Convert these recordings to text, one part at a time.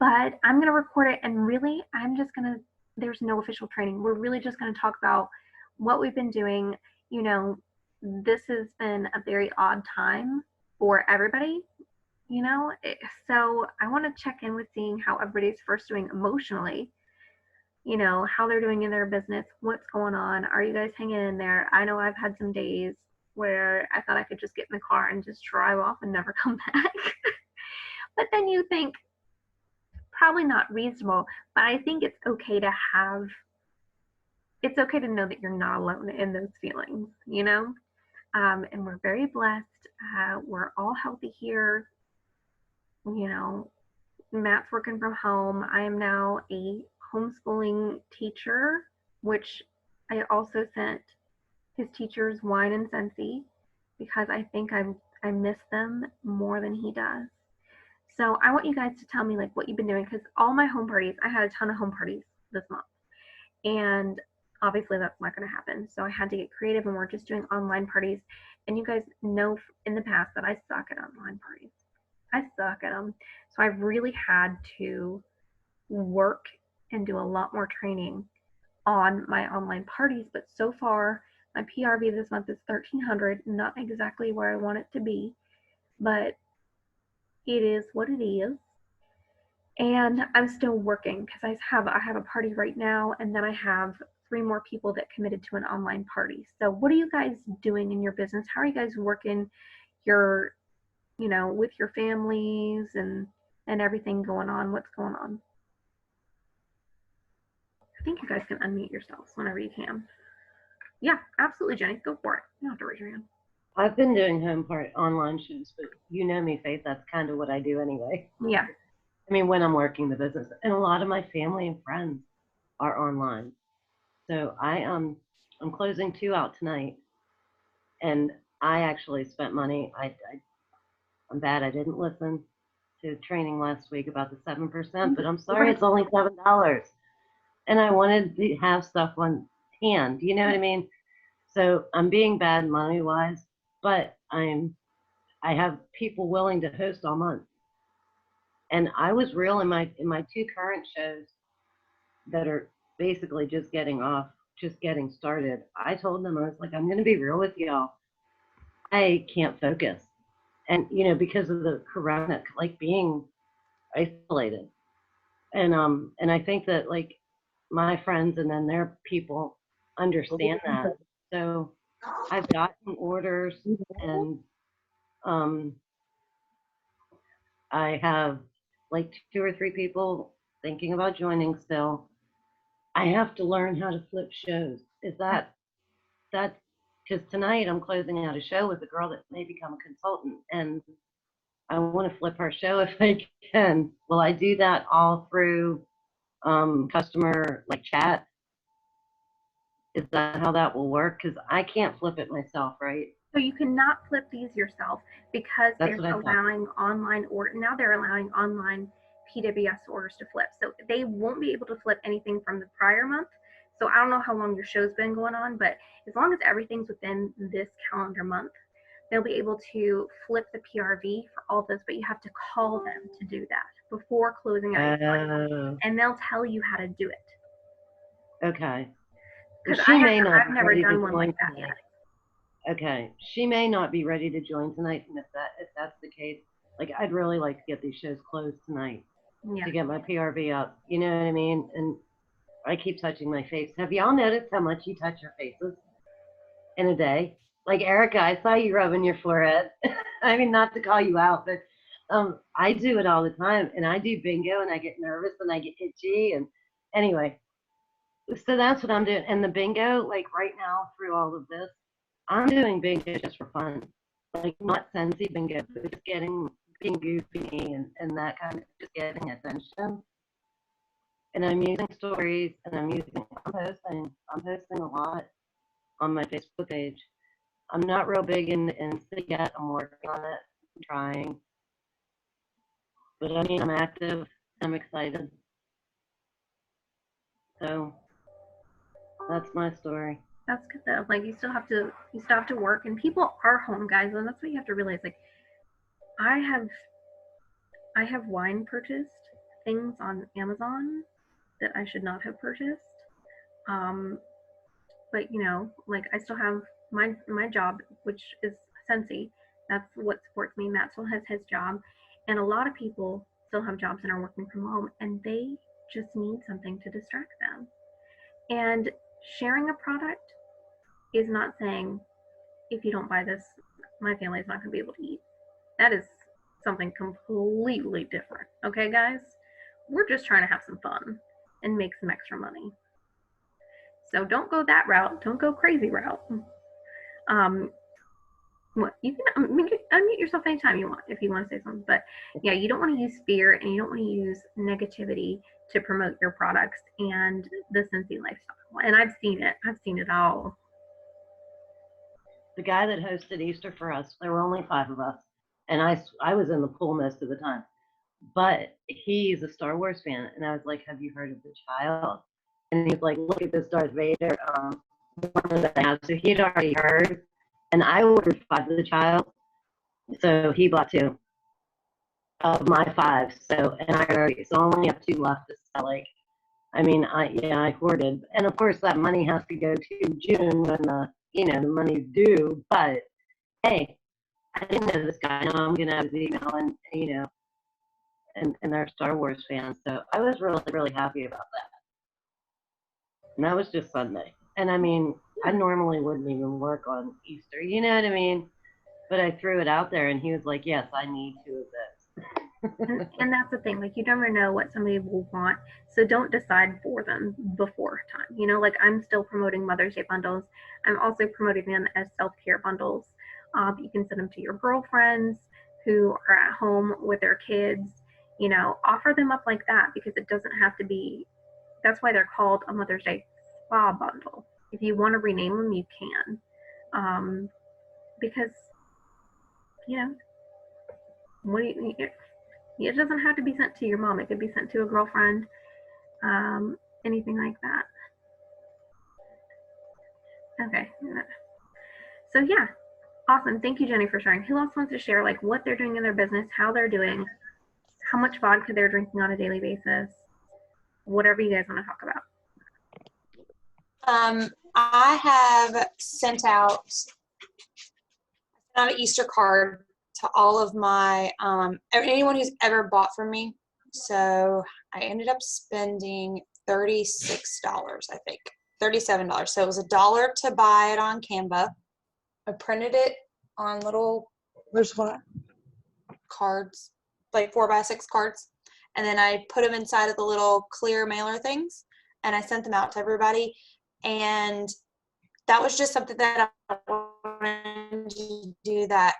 but I'm going to record it, and really, I'm just going to, there's no official training. We're really just going to talk about what we've been doing. You know, this has been a very odd time for everybody, so I want to check in with seeing how everybody's first doing emotionally, how they're doing in their business, what's going on. Are you guys hanging in there? I know I've had some days where I thought I could just get in the car and just drive off and never come back. But then you think, probably not reasonable, but I think it's okay to know that you're not alone in those feelings. And we're very blessed. We're all healthy here. You know, Matt's working from home. I am now a homeschooling teacher, which I also sent his teachers wine and Scentsy because I think I miss them more than he does. So I want you guys to tell me like what you've been doing, because all my home parties, I had a ton of home parties this month, and obviously that's not going to happen. So I had to get creative, and we're just doing online parties. And you guys know in the past that I suck at online parties. I suck at them. So I've really had to work and do a lot more training on my online parties. But so far, my PRV this month is 1,300, not exactly where I want it to be, but it is what it is. And I'm still working because I have a party right now, and then I have 3 more people that committed to an online party. So what are you guys doing in your business? How are you guys working your, with your families and everything going on? What's going on? I think you guys can unmute yourselves whenever you can. Yeah, absolutely, Jenny. Go for it. You don't have to raise your hand. I've been doing home part online shows, but you know me, Faith, that's kind of what I do anyway. Yeah. I mean, when I'm working the business, and a lot of my family and friends are online. So I'm closing 2 out tonight, and I actually spent money. I'm bad. I didn't listen to training last week about the 7%, but I'm sorry, it's only $7, and I wanted to have stuff on hand. You know what I mean? So I'm being bad money wise, but I have people willing to host all month. And I was real in my 2 current shows that are basically just getting started. I told them, I was like, I'm going to be real with y'all. I can't focus. And, because of the corona, like being isolated. And I think that like my friends and then their people understand that. So I've gotten orders, and I have like 2 or 3 people thinking about joining still. I have to learn how to flip shows. Is that because tonight I'm closing out a show with a girl that may become a consultant, and I want to flip her show if I can. Will I do that all through customer like chat? Is that how that will work? Because I can't flip it myself, right? So you cannot flip these yourself because That's what I thought. Now they're allowing online PWS orders to flip. So they won't be able to flip anything from the prior month. So I don't know how long your show's been going on, but as long as everything's within this calendar month, they'll be able to flip the PRV for all those, but you have to call them to do that before closing out your party. And they'll tell you how to do it. Okay. Because she may not I've never done one like that yet. Okay, she may not be ready to join tonight, and if that's the case, like I'd really like to get these shows closed tonight to get my PRV up. You know what I mean? And I keep touching my face. Have y'all noticed how much you touch your faces in a day? Like Erica, I saw you rubbing your forehead. I mean, not to call you out, but I do it all the time, and I do bingo, and I get nervous, and I get itchy, and anyway. So that's what I'm doing. And the bingo, like right now through all of this, I'm doing bingo just for fun. Like not Scentsy bingo, but just being goofy and that kind of just getting attention. And I'm using stories, and I'm posting a lot on my Facebook page. I'm not real big in Insta yet. I'm working on it, I'm trying. But I mean, I'm active, I'm excited. So that's my story. That's good though. Like you still have to work, and people are home, guys, and that's what you have to realize. Like I have wine purchased, things on Amazon that I should not have purchased. But you know, like I still have my job, which is Scentsy. That's what supports me. Matt still has his job, and a lot of people still have jobs and are working from home, and they just need something to distract them. And sharing a product is not saying if you don't buy this, my family is not going to be able to eat. That is something completely different. Okay, guys? We're just trying to have some fun and make some extra money. So don't go that route. Don't go crazy route. What you can unmute yourself anytime you want if you want to say something. But yeah, you don't want to use fear and you don't want to use negativity to promote your products and the Scentsy lifestyle. And I've seen it. I've seen it all. The guy that hosted Easter for us, there were only 5 of us, and I was in the pool most of the time. But he's a Star Wars fan, and I was like, "Have you heard of the child?" And he's like, "Look at this Darth Vader one that I have." So he'd already heard, and I ordered 5 of the child, so he bought 2 of my 5. So and I already only have 2 left to sell. Like, I mean, I hoarded, and of course that money has to go to June when the money's due. But hey, I didn't know this guy. Now I'm gonna have his email, and they're Star Wars fans. So I was really, really happy about that. And that was just Sunday. And I mean, I normally wouldn't even work on Easter, you know what I mean? But I threw it out there, and he was like, "Yes, I need 2 of this." And that's the thing. Like, you never know what somebody will want, so don't decide for them before time. You know, like I'm still promoting Mother's Day bundles. I'm also promoting them as self-care bundles. You can send them to your girlfriends who are at home with their kids. You know, offer them up like that because it doesn't have to be. That's why they're called a Mother's Day spa bundle. If you want to rename them, you can, because you know what do you, it doesn't have to be sent to your mom. It could be sent to a girlfriend, anything like that. Okay. So yeah, awesome. Thank you, Jenny, for sharing. Who else wants to share like what they're doing in their business, how they're doing, how much vodka they're drinking on a daily basis, whatever you guys want to talk about. I have sent out an Easter card to all of my anyone who's ever bought from me. So I ended up spending $36, I think $37. So it was $1 to buy it on Canva. I printed it on little cards, like 4x6 cards, and then I put them inside of the little clear mailer things, and I sent them out to everybody. And that was just something that I wanted to do that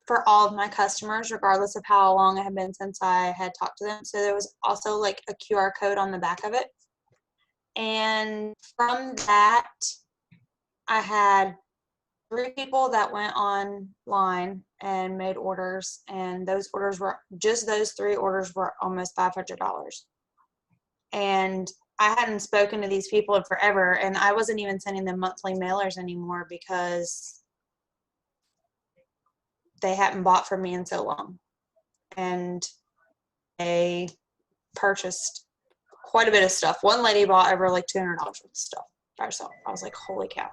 for all of my customers, regardless of how long it had been since I had talked to them. So there was also like a QR code on the back of it. And from that, I had 3 people that went online and made orders. And those 3 orders were almost $500. And I hadn't spoken to these people in forever, and I wasn't even sending them monthly mailers anymore because they hadn't bought from me in so long. And they purchased quite a bit of stuff. One lady bought over like $200 worth of stuff by herself. I was like, holy cow.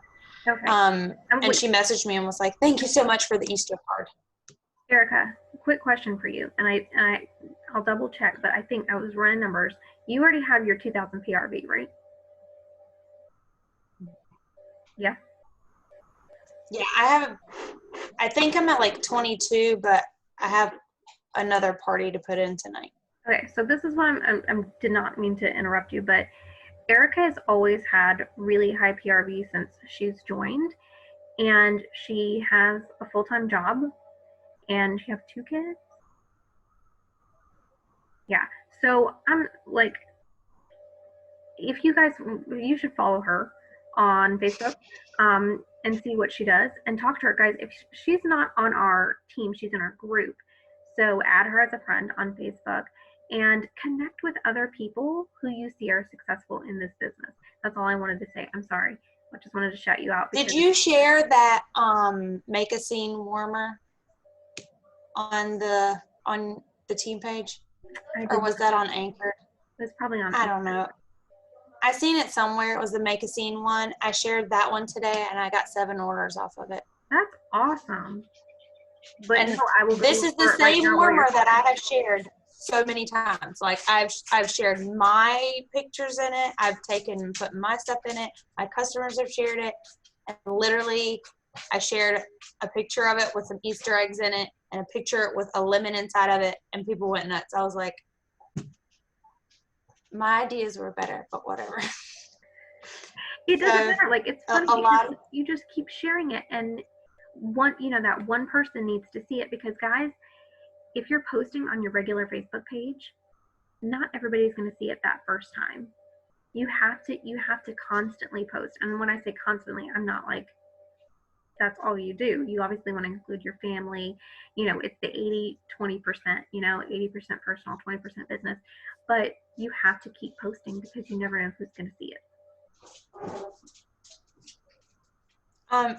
Okay. And she messaged me and was like, thank you so much for the Easter card. Erica, quick question for you, and I'll double check, but I think I was running numbers. You already have your 2,000 PRV, right? Yeah. Yeah, I think I'm at like 22, but I have another party to put in tonight. Okay, so this is what I did not mean to interrupt you, but Erica has always had really high PRV since she's joined, and she has a full-time job, and she has 2 kids. Yeah, so I'm like, if you guys, you should follow her on Facebook and see what she does and talk to her, guys. If she's not on our team, she's in our group, so add her as a friend on Facebook and connect with other people who you see are successful in this business. That's all I wanted to say. I'm sorry, I just wanted to shout you out. Did you share that Make a Scene warmer on the team page? Or was that on Anchor? It was probably on I don't know. I seen it somewhere. It was the Make a Scene one. I shared that one today, and I got 7 orders off of it. That's awesome. But And no, I will this look is the for it right same now while you're warmer that I talking. have shared so many times. Like I've shared my pictures in it. I've taken and put my stuff in it. My customers have shared it. And literally, I shared a picture of it with some Easter eggs in it and a picture with a lemon inside of it, and people went nuts. I was like, my ideas were better, but whatever. It doesn't matter. Like, it's fun a lot. because you just keep sharing it, and that one person needs to see it, because guys, if you're posting on your regular Facebook page, not everybody's going to see it that first time. You have to constantly post. And when I say constantly, I'm not like that's all you do. You obviously want to include your family. It's the 80-20%, 80% personal, 20% business. But you have to keep posting because you never know who's going to see it.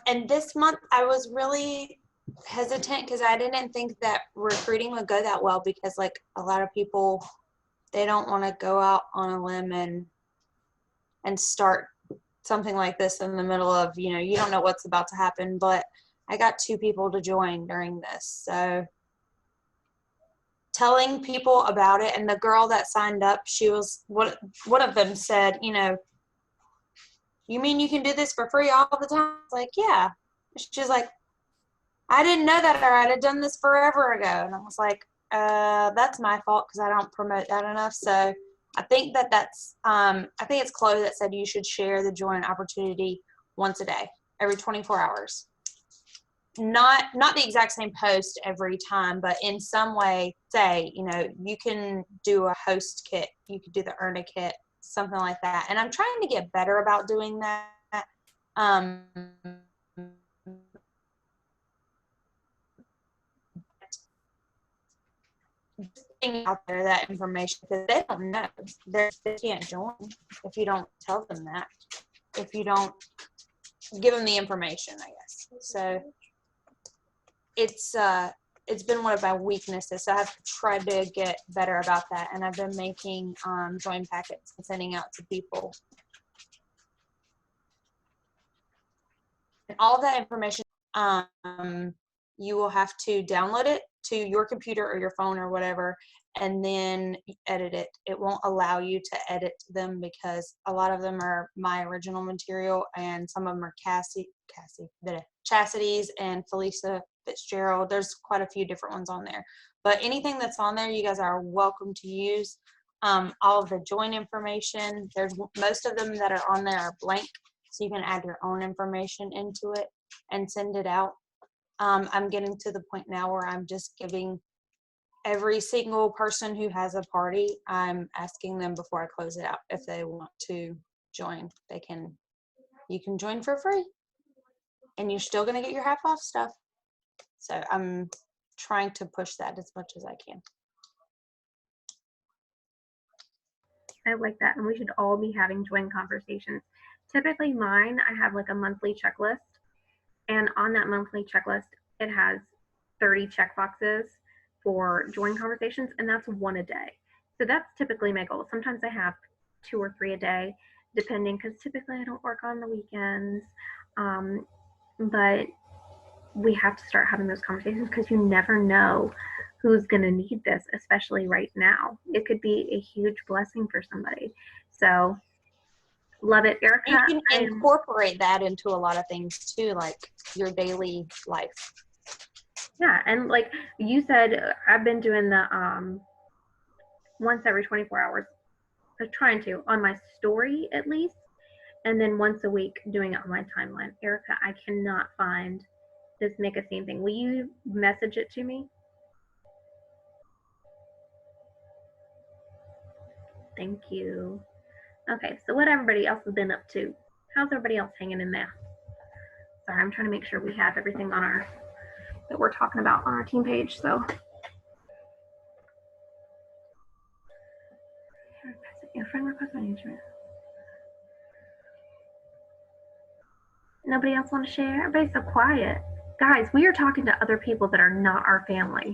And this month I was really hesitant because I didn't think that recruiting would go that well, because like a lot of people, they don't want to go out on a limb and start something like this in the middle of, you don't know what's about to happen. But I got 2 people to join during this. So telling people about it, and the girl that signed up, she was, one of them said, you mean you can do this for free all the time? I was like, yeah. She's like, I didn't know that, or I'd have done this forever ago. And I was like, that's my fault because I don't promote that enough. So I think that's, I think it's Chloe that said you should share the join opportunity once a day, every 24 hours. Not the exact same post every time, but in some way say, you can do a host kit, you could do the earn a kit, something like that. And I'm trying to get better about doing that. Out there that information, because they don't know, they can't join if you don't tell them that, if you don't give them the information, I guess. So it's been one of my weaknesses, so I've tried to get better about that, and I've been making join packets and sending out to people, and all that information, you will have to download it to your computer or your phone or whatever, and then edit it. It won't allow you to edit them because a lot of them are my original material, and some of them are Chastity's and Felicia Fitzgerald. There's quite a few different ones on there, but anything that's on there, you guys are welcome to use. All of the join information, there's most of them that are on there are blank, so you can add your own information into it and send it out. I'm getting to the point now where I'm just giving every single person who has a party, I'm asking them before I close it out, if they want to join, you can join for free, and you're still going to get your half off stuff. So I'm trying to push that as much as I can. I like that, and we should all be having join conversations. Typically mine, I have like a monthly checklist, and on that monthly checklist, it has 30 check boxes for join conversations, and that's 1 a day. So that's typically my goal. Sometimes I have 2 or 3 a day, depending, because typically I don't work on the weekends. But we have to start having those conversations because you never know who's going to need this, especially right now. It could be a huge blessing for somebody. So love it, Erica. You can incorporate that into a lot of things too, like your daily life. Yeah, and like you said, I've been doing the once every 24 hours. I'm trying to, on my story at least, and then once a week doing it on my timeline. Erica, I cannot find this Make a Scene thing. Will you message it to me? Thank you. Okay, so what everybody else has been up to? How's everybody else hanging in there? Sorry, I'm trying to make sure we have everything on that we're talking about on our team page. So your friend request management. Nobody else want to share? Everybody's so quiet. Guys, we are talking to other people that are not our family.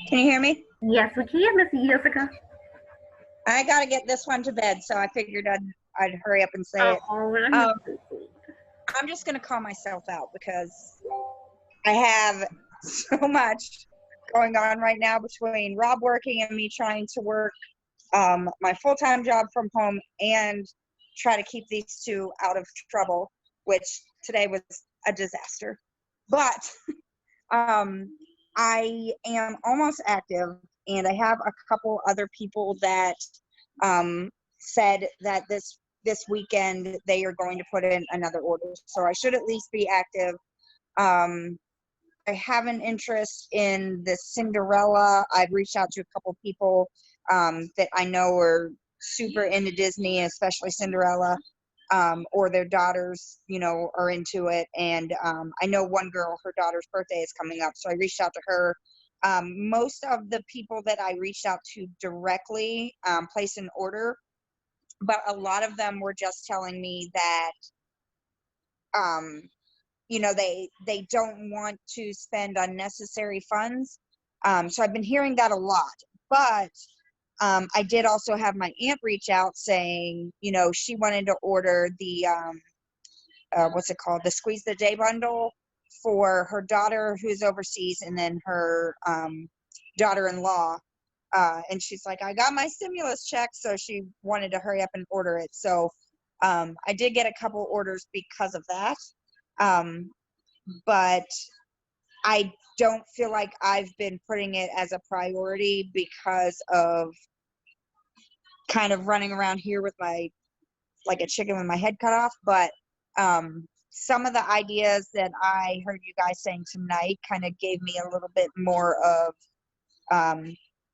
Can you hear me? Yes, we can, Miss Jessica. I got to get this one to bed, so I figured I'd hurry up and say it. Oh, Um, I'm just going to call myself out because I have so much going on right now between Rob working and me trying to work my full-time job from home and try to keep these two out of trouble, which today was a disaster. But I am almost active, and I have a couple other people that said that this weekend they are going to put in another order. So I should at least be active. I have an interest in the Cinderella. I've reached out to a couple people that I know are super into Disney, especially Cinderella, or their daughters, are into it. And I know one girl, her daughter's birthday is coming up, so I reached out to her. Most of the people that I reached out to directly placed an order, but a lot of them were just telling me that they don't want to spend unnecessary funds. So I've been hearing that a lot. But I did also have my aunt reach out saying, she wanted to order the what's it called, the Squeeze the Day bundle for her daughter who's overseas, and then her daughter-in-law. And she's like, I got my stimulus check, so she wanted to hurry up and order it. So I did get a couple orders because of that. But I don't feel like I've been putting it as a priority because of kind of running around here with like a chicken with my head cut off. But some of the ideas that I heard you guys saying tonight kind of gave me a little bit more of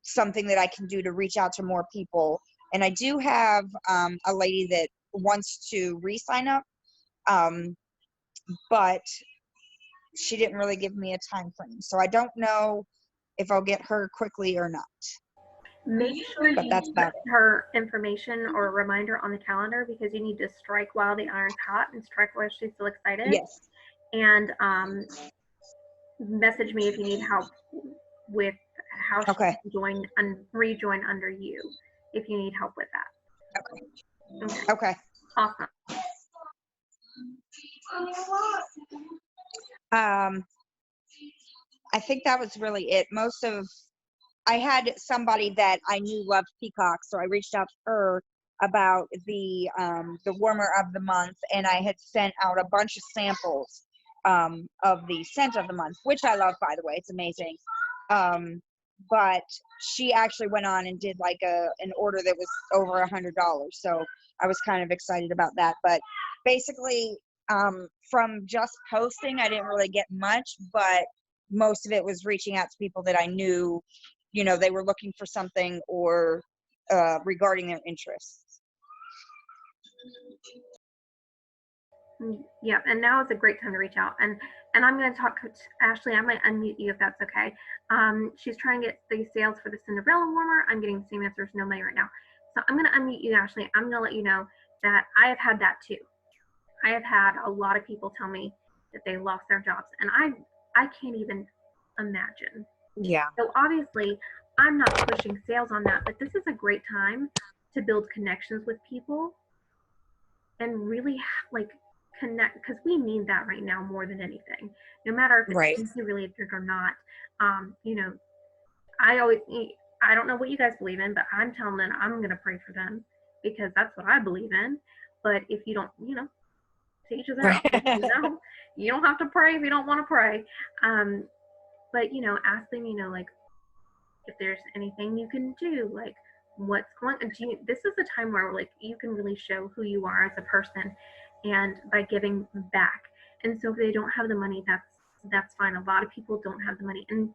something that I can do to reach out to more people. And I do have a lady that wants to re-sign up, but she didn't really give me a time frame. So I don't know if I'll get her quickly or not. Make sure But you that's put about it. her information or a reminder on the calendar, because you need to strike while the iron's hot and strike while she's still excited. Yes. And message me if you need help with how she Okay. can rejoin under you, if you need help with that. Okay. Okay. Awesome. I think that was really it. I had somebody that I knew loved Peacock, so I reached out to her about the warmer of the month, and I had sent out a bunch of samples of the scent of the month, which I love, by the way. It's amazing. But she actually went on and did like an order that was over $100, so I was kind of excited about that. But basically, from just posting, I didn't really get much, but most of it was reaching out to people that I knew, they were looking for something or regarding their interests. Yeah, and now is a great time to reach out. And I'm going to talk to Ashley. I might unmute you if that's okay. She's trying to get the sales for the Cinderella warmer. I'm getting the same answers, no money right now. So I'm going to unmute you, Ashley. I'm going to let you know that I have had that too. I have had a lot of people tell me that they lost their jobs, and I can't even imagine. Yeah. So obviously, I'm not pushing sales on that, but this is a great time to build connections with people and really like connect, because we need that right now more than anything. No matter if it's Right. anything related or not. I don't know what you guys believe in, but I'm telling them I'm gonna pray for them because that's what I believe in. But if you don't, to each of their own, you don't have to pray if you don't want to pray. But ask them, like if there's anything you can do, like what's going on. This is a time where like you can really show who you are as a person, and by giving back. And so if they don't have the money, that's fine. A lot of people don't have the money, and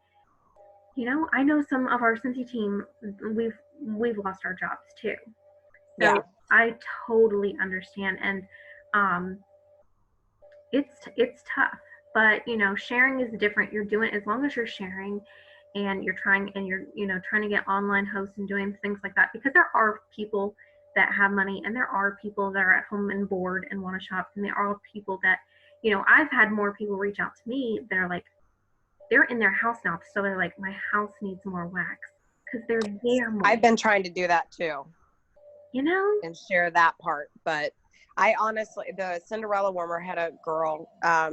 I know some of our Cincy team, we've lost our jobs too. So yeah. I totally understand, and it's tough, but sharing is different. You're doing, as long as you're sharing and you're trying to get online hosts and doing things like that, because there are people that have money, and there are people that are at home and bored and want to shop, and there are people that I've had more people reach out to me that are like, they're in their house now, so they're like, my house needs more wax because they're there more. I've been trying to do that too You know? and share that part. But I honestly, the Cinderella warmer had a girl,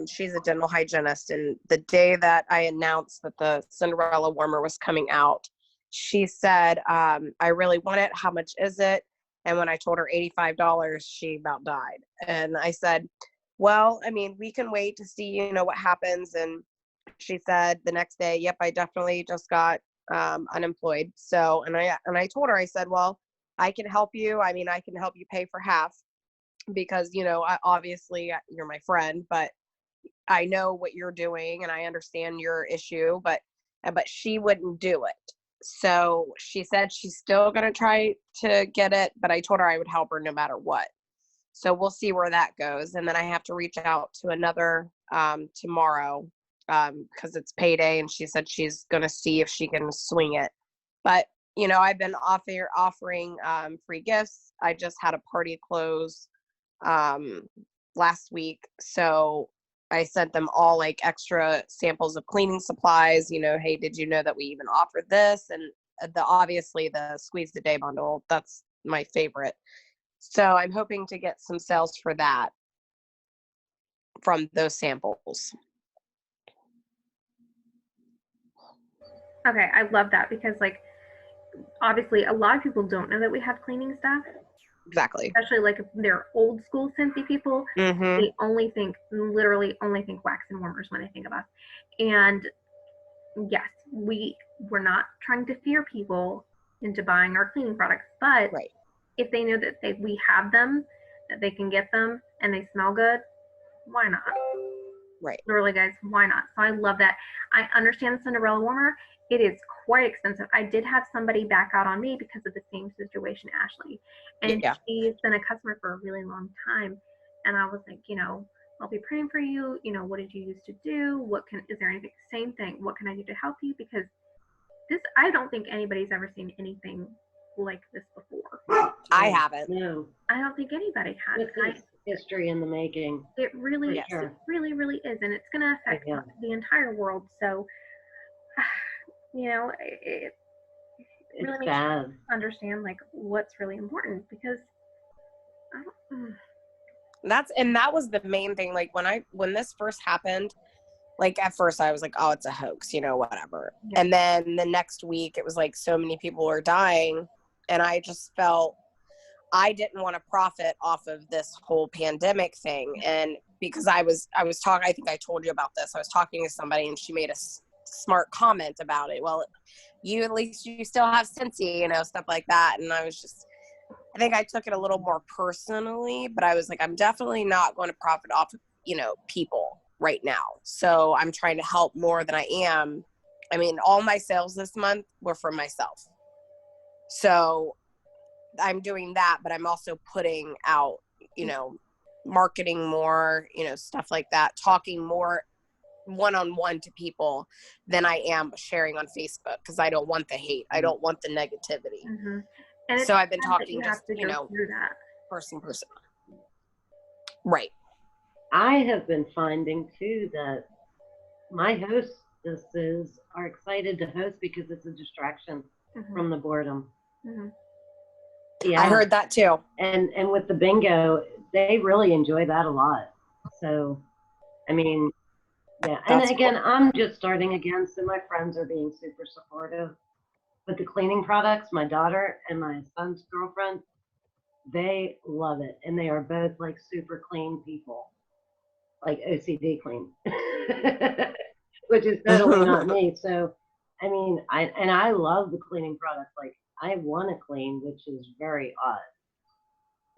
she's a dental hygienist. And the day that I announced that the Cinderella warmer was coming out, she said, I really want it. How much is it? And when I told her $85, she about died. And I said, well, I mean, we can wait to see, you know, what happens. And she said the next day, yep, I definitely just got unemployed. So, and I told her, I said, well, I can help you. I mean, I can help you pay for half because, you know, obviously you're my friend, but I know what you're doing and I understand your issue, but she wouldn't do it. So she said she's still going to try to get it, but I told her I would help her no matter what. So we'll see where that goes. And then I have to reach out to another tomorrow because it's payday, and she said she's going to see if she can swing it. But, you know, I've been offering free gifts. I just had a party close last week. So I sent them all like extra samples of cleaning supplies, you know, hey, did you know that we even offered this? And obviously the Squeeze the Day bundle, that's my favorite. So I'm hoping to get some sales for that from those samples. Okay, I love that because, like, obviously a lot of people don't know that we have cleaning stuff, Exactly. especially like if they're old school Scentsy people. Mm-hmm. They literally only think wax and warmers when they think of us. And yes, we're not trying to fear people into buying our cleaning products, but Right. if they know that we have them, that they can get them, and they smell good, why not? Right. Literally, guys, why not? So I love that. I understand the Cinderella warmer. It is quite expensive. I did have somebody back out on me because of the same situation, Ashley. And Yeah. she's been a customer for a really long time. And I was like, you know, I'll be praying for you. You know, what did you used to do? Is there anything, same thing. What can I do to help you? Because I don't think anybody's ever seen anything like this before. I haven't. No, I don't think anybody has. this is history in the making. It really, Yes. sure. it really, really is, and it's going to affect Yeah. the entire world. So, you know, it It's really makes bad. you understand like what's really important because I don't. That was the main thing. Like when this first happened, like at first I was like, oh, it's a hoax, you know, whatever. Yeah. And then the next week it was like so many people were dying, and I just felt I didn't want to profit off of this whole pandemic thing. And because I was talking, I think I told you about this. I was talking to somebody and she made a smart comment about it. Well, at least you still have Scentsy, you know, stuff like that. And I think I took it a little more personally, but I was like, I'm definitely not going to profit off of, you know, people right now. So I'm trying to help more than I am. I mean, all my sales this month were for myself. So I'm doing that, but I'm also putting out, you know, marketing more, you know, stuff like that, talking more one-on-one to people than I am sharing on Facebook because I don't want the hate. I don't want the negativity. Mm-hmm. And So I've been sad that talking you just, have to you go know, through that. person. Right. I have been finding too that my hostesses are excited to host because it's a distraction Mhm. from the boredom. Mhm. Yeah. I heard that too. And with the bingo, they really enjoy that a lot. So, I mean, yeah. And That's again, I'm just starting again, so my friends are being super supportive. But the cleaning products, my daughter and my son's girlfriend, they love it. And they are both like super clean people, like OCD clean, which is totally not me. So, I mean, I love the cleaning products. Like, I want to clean, which is very odd.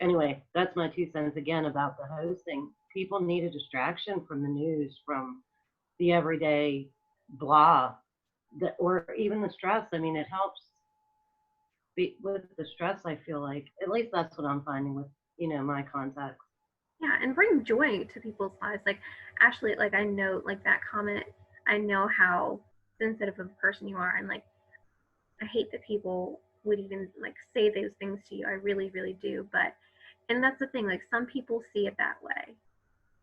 Anyway, that's my 2 cents again about the hosting. People need a distraction from the news, from the everyday blah, or even the stress. I mean, it helps with the stress. I feel like, at least that's what I'm finding with, you know, my contacts. Yeah, and bring joy to people's lives. Like Ashley, like I know, like that comment. I know how sensitive of a person you are, and like I hate that people would even like say those things to you. I really, really do. But and that's the thing. Like some people see it that way,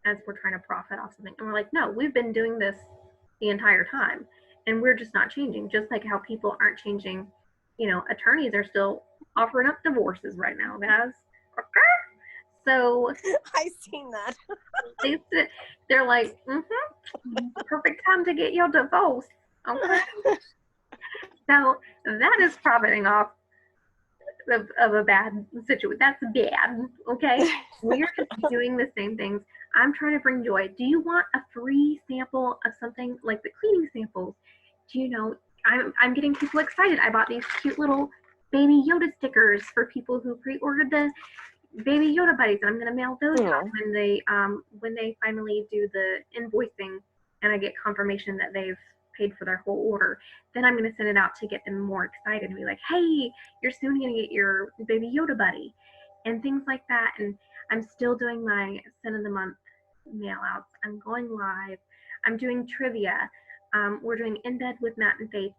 as we're trying to profit off something, and we're like, no, we've been doing this the entire time, and we're just not changing. Just like how people aren't changing attorneys are still offering up divorces right now, guys. So I seen that. they're like, perfect time to get your divorce. Okay. So that is profiting off of a bad situation. That's bad. Okay. We're just doing the same things. I'm trying to bring joy. Do you want a free sample of something like the cleaning samples? Do you know, I'm getting people excited. I bought these cute little baby Yoda stickers for people who pre-ordered the baby Yoda buddies, and I'm gonna mail those out when they finally do the invoicing and I get confirmation that they've paid for their whole order. Then I'm gonna send it out to get them more excited and be like, hey, you're soon gonna get your baby Yoda buddy, and things like that. And I'm still doing my Sin of the Month mail outs. I'm going live. I'm doing trivia. We're doing In Bed with Matt and Faith.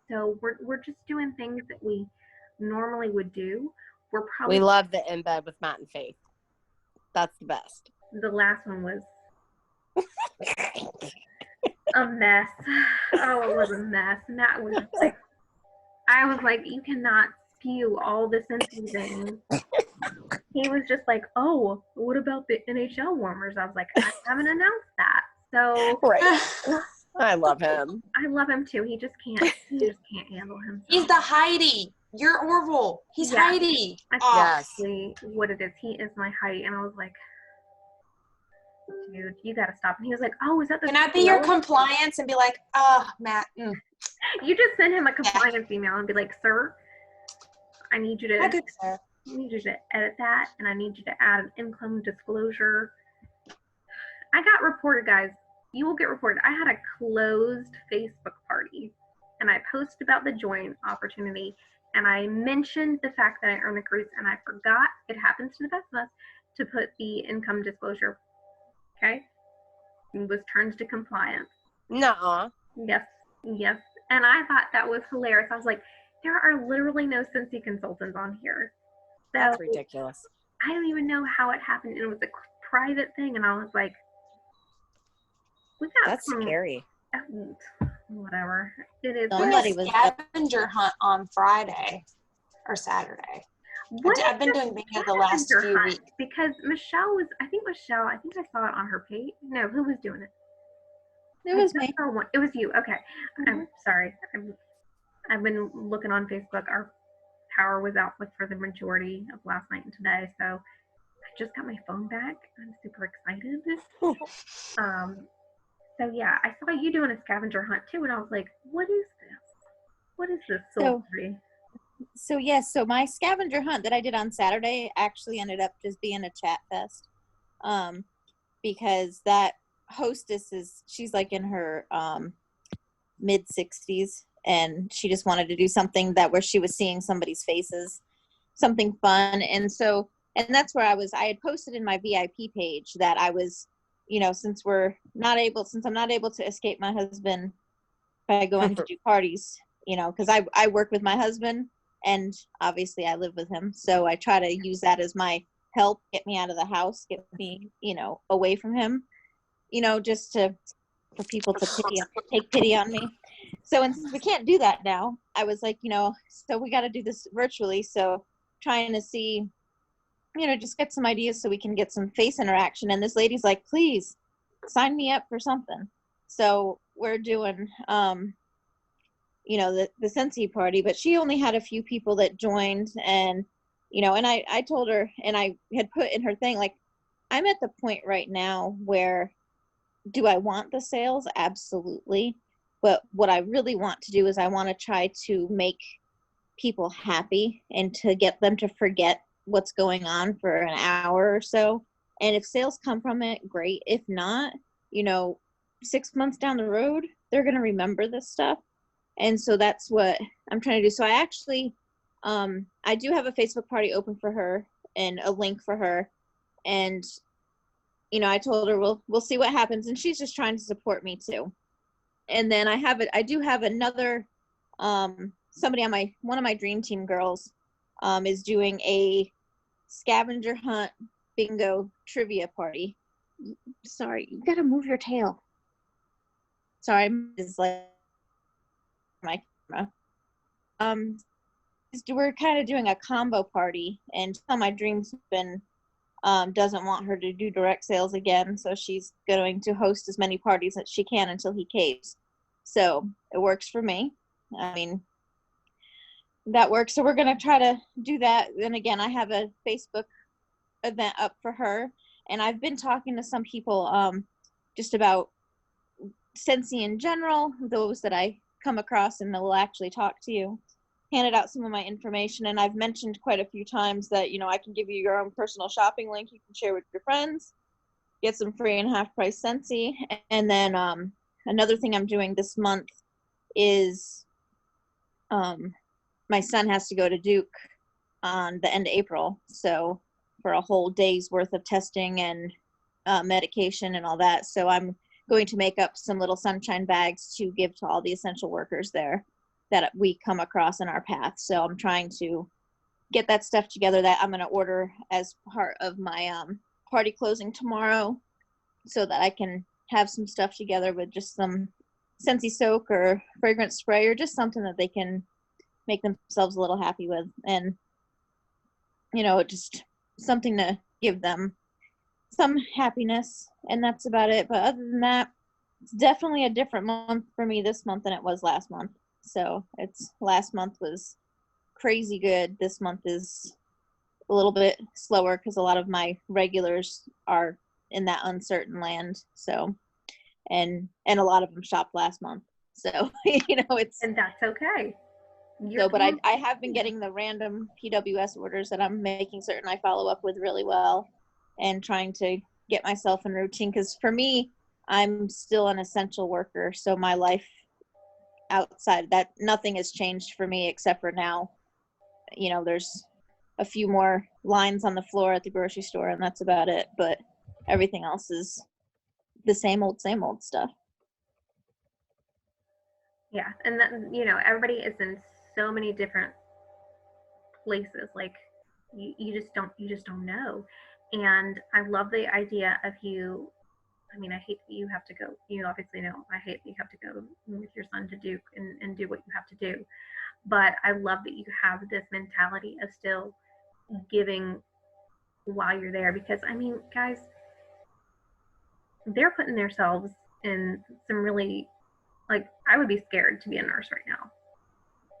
So we're just doing things that we normally would do. We're probably We love the In Bed with Matt and Faith. That's the best. the last one was a mess. Oh, it was a mess. Matt was like, I was like, you cannot spew all this into things. He was just like, oh, what about the NHL warmers? I was like, I haven't announced that. So Right. I love him. I love him too. He just can't handle himself. He's the Heidi. You're Orville. He's Yeah. Heidi. That's Oh, Yes. exactly what it is. He is my height. And I was like, dude, you gotta stop. And he was like, oh, is that the can I be your CEO? compliance and be like, Matt? You just send him a compliance email and be like, sir, I need you to edit that, and I need you to add an income disclosure. I got reported, guys. You will get reported. I had a closed Facebook party, and I posted about the join opportunity, and I mentioned the fact that I earn a cruise, and I forgot, it happens to the best of us, to put the income disclosure. Okay? It was turned to compliance. Nuh-uh. Yes. And I thought that was hilarious. I was like, there are literally no Cincy consultants on here. So That's ridiculous. I don't even know how it happened. And it was a private thing. And I was like, we got That's some, scary. whatever. It is. Somebody Doing was a scavenger hunt on Friday or Saturday. I've been doing bingo the last scavenger few hunt? weeks. Because I think I saw it on her page. No, who was doing it? It was me. It was you. Okay. I'm Mhm. sorry. I've been looking on Facebook. Our power was out for the majority of last night and today, so I just got my phone back. I'm super excited. So yeah, I saw you doing a scavenger hunt too, and I was like, what is this? What is this sultry? So my scavenger hunt that I did on Saturday actually ended up just being a chat fest. Because that hostess she's like in her mid 60s, and she just wanted to do something where she was seeing somebody's faces, something fun. And that's where I had posted in my VIP page that I was, since I'm not able to escape my husband by going to do parties, because I work with my husband, and obviously I live with him. So I try to use that as my help, get me out of the house, get me, away from him, just for people to take pity on me. So, and since we can't do that now, I was like, so we got to do this virtually. So trying to see, just get some ideas so we can get some face interaction. And this lady's like, please sign me up for something. So we're doing, the Scentsy party, but she only had a few people that joined. And, and I told her, and I had put in her thing, like, I'm at the point right now where, do I want the sales? Absolutely. But what I really want to do is I want to try to make people happy and to get them to forget what's going on for an hour or so. And if sales come from it, great. If not, 6 months down the road, they're going to remember this stuff. And so that's what I'm trying to do. So I actually, I do have a Facebook party open for her and a link for her. And I told her we'll see what happens, and she's just trying to support me too. And then I do have another somebody on one of my dream team girls is doing a scavenger hunt bingo trivia party. Sorry, you gotta move your tail. Sorry, it's like my camera. we're kind of doing a combo party, and my dreams been doesn't want her to do direct sales again, so she's going to host as many parties as she can until he caves. So it works for me. I mean, that works. So we're going to try to do that. And again, I have a Facebook event up for her, and I've been talking to some people just about Scentsy in general, those that I come across and will actually talk to you, handed out some of my information, and I've mentioned quite a few times that, you know, I can give you your own personal shopping link you can share with your friends, get some free and half price Scentsy. And then another thing I'm doing this month is my son has to go to Duke on the end of April, so for a whole day's worth of testing and medication and all that. So I'm going to make up some little sunshine bags to give to all the essential workers there that we come across in our path. So I'm trying to get that stuff together that I'm going to order as part of my party closing tomorrow, so that I can have some stuff together with just some Scentsy soak or fragrance spray, or just something that they can make themselves a little happy with. And, you know, just something to give them some happiness. And that's about it. But other than that, it's definitely a different month for me this month than it was last month. So last month was crazy good. This month is a little bit slower because a lot of my regulars are in that uncertain land. So, and a lot of them shopped last month. So, you know, And that's okay. But I have been getting the random PWS orders that I'm making certain I follow up with really well, and trying to get myself in routine. Because for me, I'm still an essential worker. So my life outside that, nothing has changed for me except for now, you know, there's a few more lines on the floor at the grocery store, and that's about it. But everything else is the same old stuff. Yeah, and then, you know, everybody is in so many different places. Like you just don't know. And I love the idea of you. I mean, I hate that you have to go. You obviously know I hate that you have to go with your son to Duke and do what you have to do. But I love that you have this mentality of still giving while you're there, because I mean, guys, they're putting themselves in some really, like, I would be scared to be a nurse right now.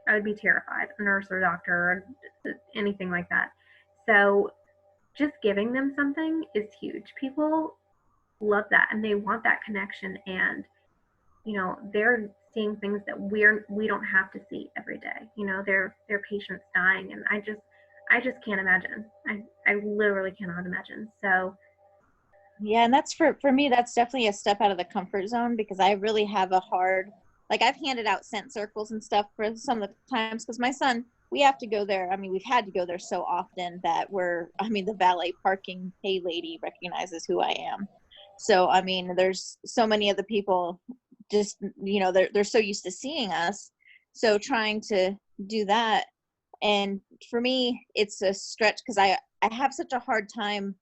I would be terrified, a nurse or a doctor or anything like that. So just giving them something is huge. People love that, and they want that connection, and you know, they're seeing things that we don't have to see every day. You know, their patients dying, and I just can't imagine. I literally cannot imagine. So yeah, and that's for me, that's definitely a step out of the comfort zone, because I really have a hard, like, I've handed out scent circles and stuff for some of the times, because my son, we have to go there. I mean, we've had to go there so often that the valet parking hey lady recognizes who I am. So, I mean, there's so many of the people just, you know, they're so used to seeing us. So trying to do that. And for me, it's a stretch, because I have such a hard time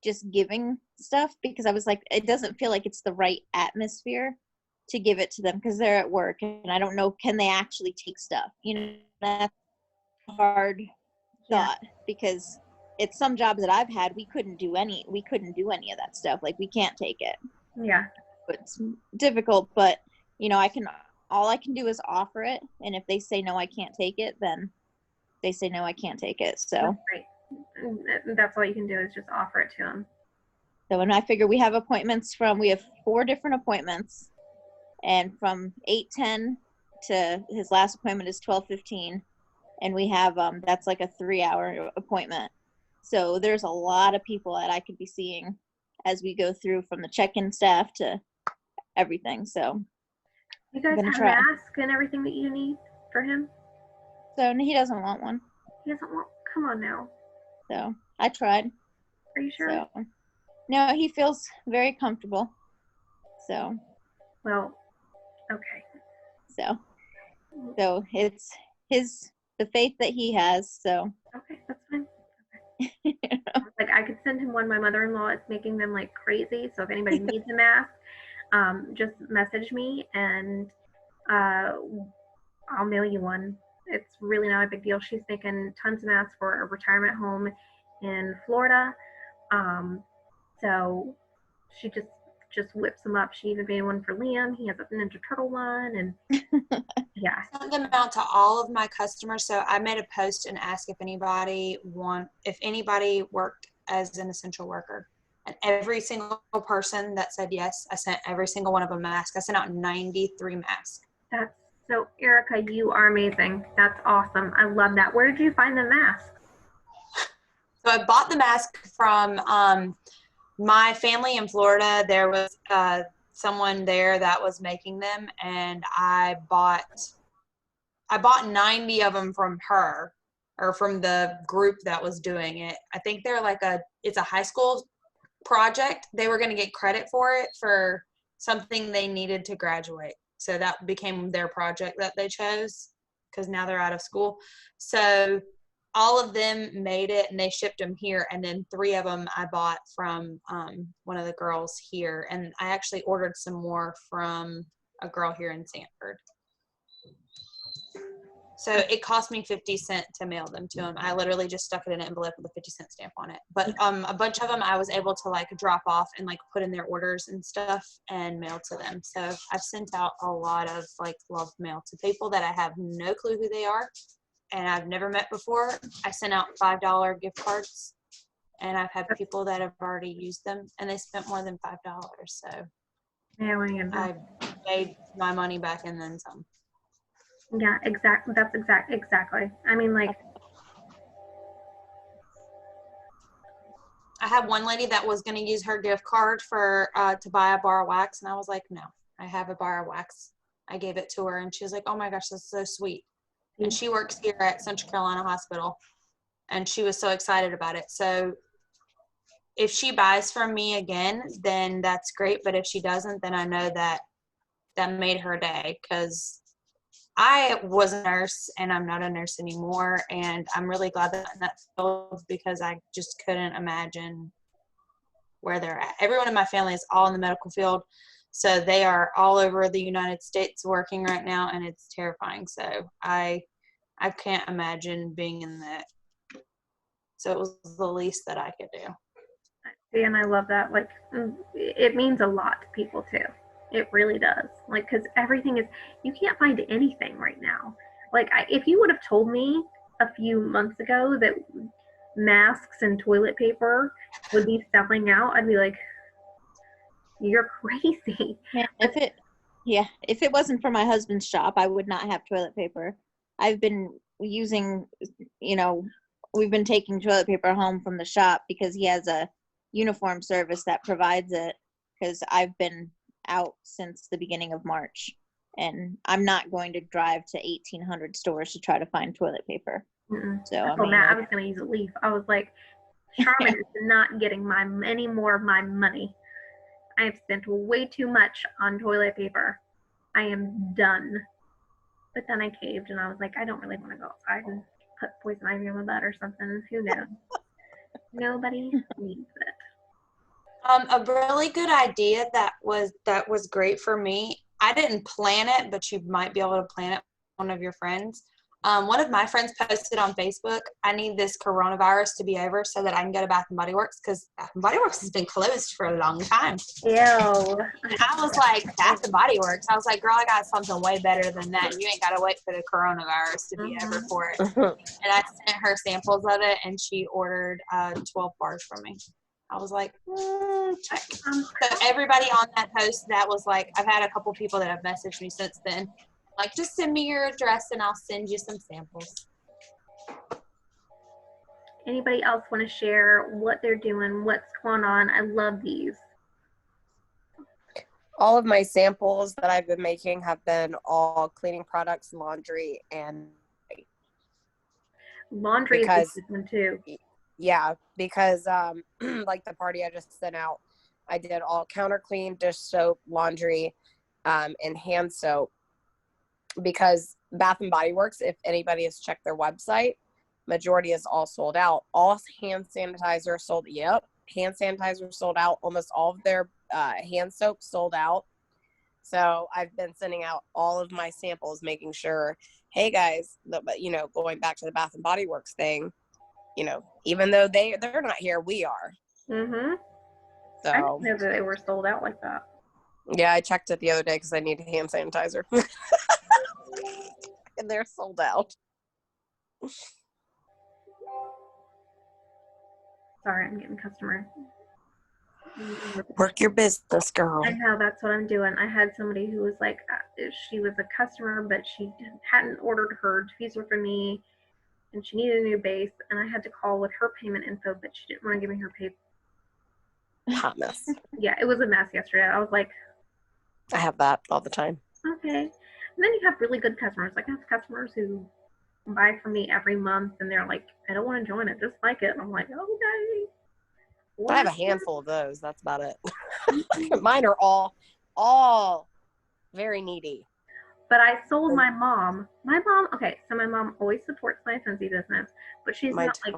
just giving stuff, because I was like, it doesn't feel like it's the right atmosphere to give it to them, because they're at work and I don't know, can they actually take stuff? You know, that's a hard thought, because it's some jobs that I've had, we couldn't do any of that stuff. Like, we can't take it. yeah, But it's difficult, but you know, all I can do is offer it. And if they say, no, I can't take it, then they say, no, I can't take it. So that's right. That's all you can do is just offer it to them. So, and I figure we have 4 different appointments, and from 8:10 to his last appointment is 12:15, and we have that's like a 3-hour appointment. So there's a lot of people that I could be seeing as we go through, from the check-in staff to everything. So You guys gonna have try. masks and everything that you need for him? he doesn't want one. He doesn't want. Come on now. So I tried. Are you sure? So no, he feels very comfortable. So Well, okay. So it's the faith that he has. So Okay, that's fine. Like, I could send him one. My mother-in-law is making them like crazy. So if anybody needs a mask, just message me, and I'll mail you one. It's really not a big deal. She's making tons of masks for a retirement home in Florida. So she just whips them up. She even made one for Liam. He has a Ninja Turtle one, and yeah. I sent them out to all of my customers. So I made a post and asked if anybody worked as an essential worker. And every single person that said yes, I sent every single one of them a mask. I sent out 93 masks. That's so, Erica, you are amazing. That's awesome. I love that. Where did you find the masks? So I bought the mask from my family in Florida. There was someone there that was making them, and I bought 90 of them from her, or from the group that was doing it. I think they're it's a high school project. They were going to get credit for it for something they needed to graduate. So that became their project that they chose, because now they're out of school. So all of them made it, and they shipped them here. And then 3 of them I bought from one of the girls here. And I actually ordered some more from a girl here in Sanford. So it cost me 50 cents to mail them to them. I literally just stuck it in an envelope with a 50-cent stamp on it. But a bunch of them I was able to drop off and put in their orders and stuff and mail to them. So I've sent out a lot of love mail to people that I have no clue who they are and I've never met before. I sent out $5 gift cards, and I've had people that have already used them and they spent more than $5. So I made my money back and then some. Yeah, exactly. That's exactly. I mean, I had one lady that was going to use her gift card for to buy a bar of wax, and I was like, no, I have a bar of wax. I gave it to her, and she was like, oh my gosh, that's so sweet. And she works here at Central Carolina Hospital, and she was so excited about it. So if she buys from me again, then that's great. But if she doesn't, then I know that made her day, because I was a nurse and I'm not a nurse anymore. And I'm really glad that I'm in that field, because I just couldn't imagine where they're at. Everyone in my family is all in the medical field. So they are all over the United States working right now, and it's terrifying. So I can't imagine being in that. So it was the least that I could do. and I love that. It means a lot to people too. It really does. Because everything is, you can't find anything right now. If you would have told me a few months ago that masks and toilet paper would be selling out, I'd be like, you're crazy. Man, if it wasn't for my husband's shop, I would not have toilet paper. I've been using, we've been taking toilet paper home from the shop because he has a uniform service that provides it, because I've been out since the beginning of March, and I'm not going to drive to 1,800 stores to try to find toilet paper. So I was going to use a leaf. I was like, Charmin is not getting any more of my money. I have spent way too much on toilet paper. I am done. But then I caved, and I was like, I don't really want to go outside and put poison ivy on my butt or something. Who knows? Nobody needs it. A really good idea that was great for me. I didn't plan it, but you might be able to plan it with one of your friends. One of my friends posted on Facebook, I need this coronavirus to be over so that I can go to Bath & Body Works, because Bath & Body Works has been closed for a long time. Ew. And I was like, Bath & Body Works? I was like, girl, I got something way better than that. You ain't got to wait for the coronavirus to be over for it. And I sent her samples of it, and she ordered 12 bars from me. I was like, check. So everybody on that post, that was like, I've had a couple people that have messaged me since then. Just send me your address and I'll send you some samples. Anybody else want to share what they're doing, what's going on? I love these. All of my samples that I've been making have been all cleaning products, laundry, and laundry is a good one too. Yeah, because the party I just sent out, I did all counter clean, dish soap, laundry, and hand soap. Because Bath & Body Works, if anybody has checked their website, majority is all sold out. All hand sanitizer sold. Yep, hand sanitizer sold out. Almost all of their hand soap sold out. So I've been sending out all of my samples, making sure hey guys, but going back to the Bath and Body Works thing, even though they're not here, we are. Mm-hmm. I So didn't know that they were sold out like that. yeah, I checked it the other day because I need hand sanitizer. And they're sold out. Sorry, I'm getting customer. Work your business, girl. I know, that's what I'm doing. I had somebody who was like, she was a customer, but she hadn't ordered her diffuser for me, and she needed a new base, and I had to call with her payment info, but she didn't want to give me her pay. Hot mess. Yeah, it was a mess yesterday. I was like, I have that all the time. okay. And then you have really good customers. Like I have customers who buy from me every month, and they're like, I don't want to join it, just like it. And I'm like, okay. I have a handful of those. That's about it. Mine are all very needy. But I sold my mom. Okay, so my mom always supports my Scentsy business, but she's not like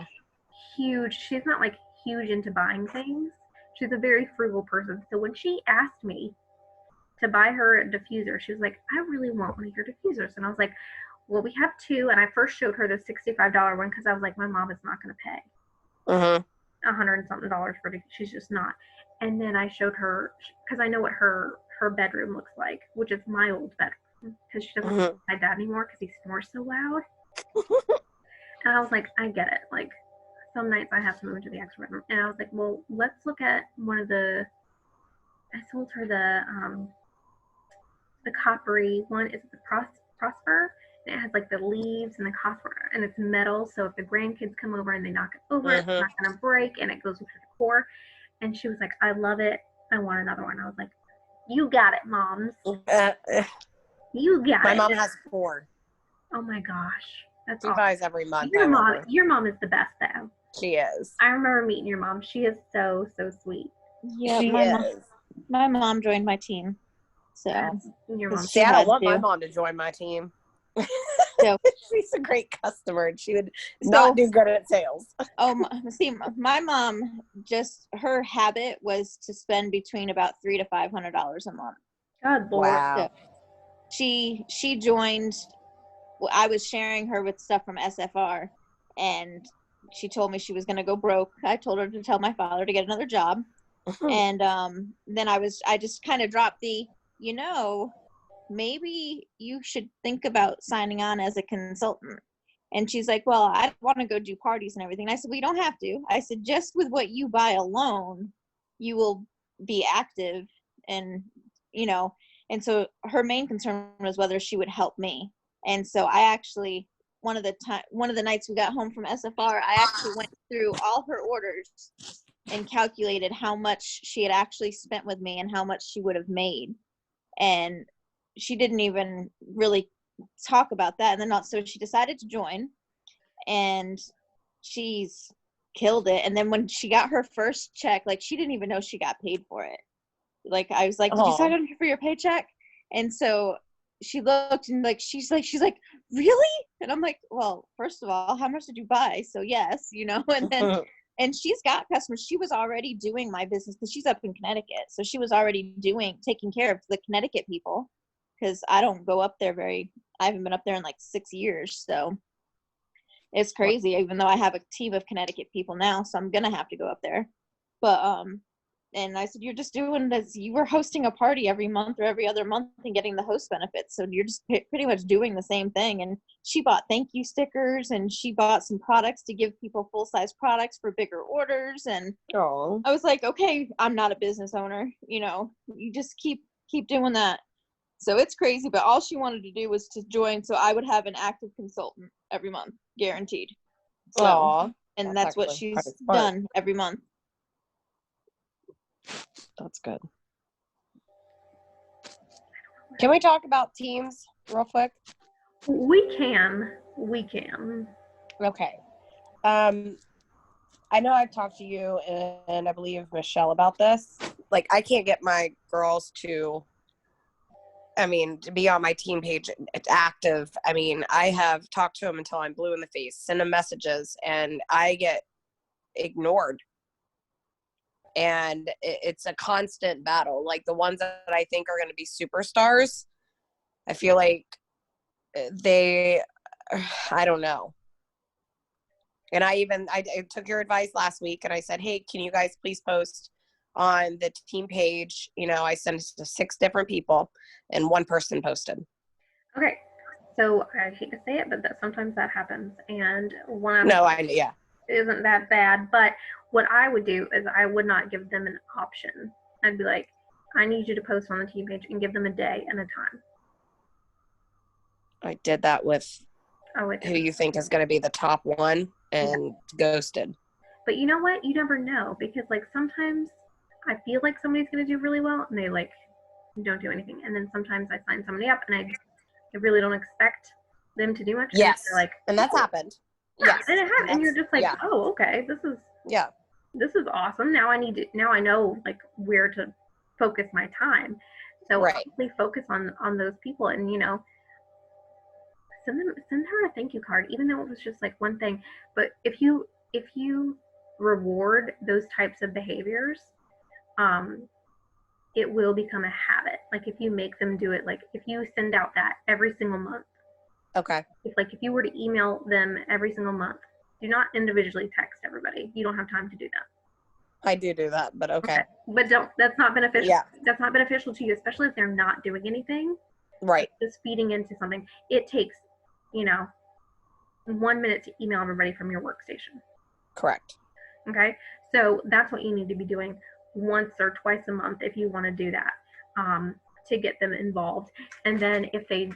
huge. She's not like huge into buying things. She's a very frugal person. So when she asked me to buy her a diffuser, she was like, I really want one of your diffusers. And I was like, well, we have two. And I first showed her the $65 one because I was like, my mom is not going to pay $100 and something for it. She's just not. And then I showed her, because I know what her bedroom looks like, which is my old bedroom, because she doesn't live with my dad anymore because he snores so loud. And I was like, I get it. Like, some nights I have to move to the extra bedroom. And I was like, well, let's look at one of I sold her the coppery one. Is it the Prosper? And it has like the leaves and the copper, and it's metal. So if the grandkids come over and they knock it over, it's not going to break, and it goes with the core. And she was like, I love it. I want another one. I was like, you got it, moms. You got it. My mom has 4. Oh my gosh. That's She awesome. buys every month. Your mom is the best though. She is. I remember meeting your mom. She is so sweet. Yeah, She my is. mom joined my team. So Your mom. See, I don't want my to. mom to join my team. So- She's a great customer, and she would not do good at sales. See, my mom, just her habit was to spend between about $300 to $500 a month. God Lord. Wow. She joined. I was sharing her with stuff from SFR, and she told me she was going to go broke. I told her to tell my father to get another job, and then I just kind of dropped maybe you should think about signing on as a consultant. And she's like, well, I want to go do parties and everything. And I said, well, you don't have to. I said, just with what you buy alone, you will be active. And, and so her main concern was whether she would help me. And so I actually, one of the nights we got home from SFR, I actually went through all her orders and calculated how much she had actually spent with me and how much she would have made. And she didn't even really talk about that. And then so she decided to join, and she's killed it. And then when she got her first check, like, she didn't even know she got paid for it. Like, I was like, did you sign up for your paycheck? And so she looked, and like, she's like, really? And I'm like, well, first of all, how much did you buy? So yes, and then and she's got customers. She was already doing my business because she's up in Connecticut. So she was already taking care of the Connecticut people, because I don't go up there I haven't been up there in like 6 years. So it's crazy, even though I have a team of Connecticut people now. So I'm going to have to go up there. But, and I said, you're just doing this. You were hosting a party every month or every other month and getting the host benefits. So you're just pretty much doing the same thing. And she bought thank you stickers, and she bought some products to give people full-size products for bigger orders. And I was like, okay, I'm not a business owner. You just keep doing that. So it's crazy, but all she wanted to do was to join, so I would have an active consultant every month, guaranteed. So, and that's what she's done every month. That's good. Can we talk about teams real quick? We can. Okay. I know I've talked to you and I believe Michelle about this. Like, I can't get my girls to be on my team page active. I have talked to them until I'm blue in the face, send them messages, and I get ignored. And it's a constant battle. Like, the ones that I think are going to be superstars, I feel like they, I don't know. And I took your advice last week and I said, hey, can you guys please post on the team page? You know, I sent it to 6 different people and 1 person posted. Okay. So I hate to say it, but sometimes that happens. And Yeah. isn't that bad. But what I would do is I would not give them an option. I'd be like, I need you to post on the team page and give them a day and a time. I did that with Oh, who you think is going to be the top one and ghosted. But you know what? You never know, because like sometimes I feel like somebody's going to do really well and they like don't do anything. And then sometimes I sign somebody up and I really don't expect them to do much. Yes. And like, and that's happened. Yeah, Yes. and it has, and you're just like, yeah. oh, okay, this is awesome. Now I know like where to focus my time. So Right. obviously focus on those people, and you know, send her a thank you card, even though it was just like one thing. But if you reward those types of behaviors, it will become a habit. Like if you make them do it, like if you send out that every single month. Okay. If you were to email them every single month, do not individually text everybody. You don't have time to do that. I do that, but okay. But that's not beneficial. Yeah. That's not beneficial to you, especially if they're not doing anything. Right. Just feeding into something. It takes, 1 minute to email everybody from your workstation. Correct. Okay. So that's what you need to be doing once or twice a month if you want to do that, to get them involved. And then if they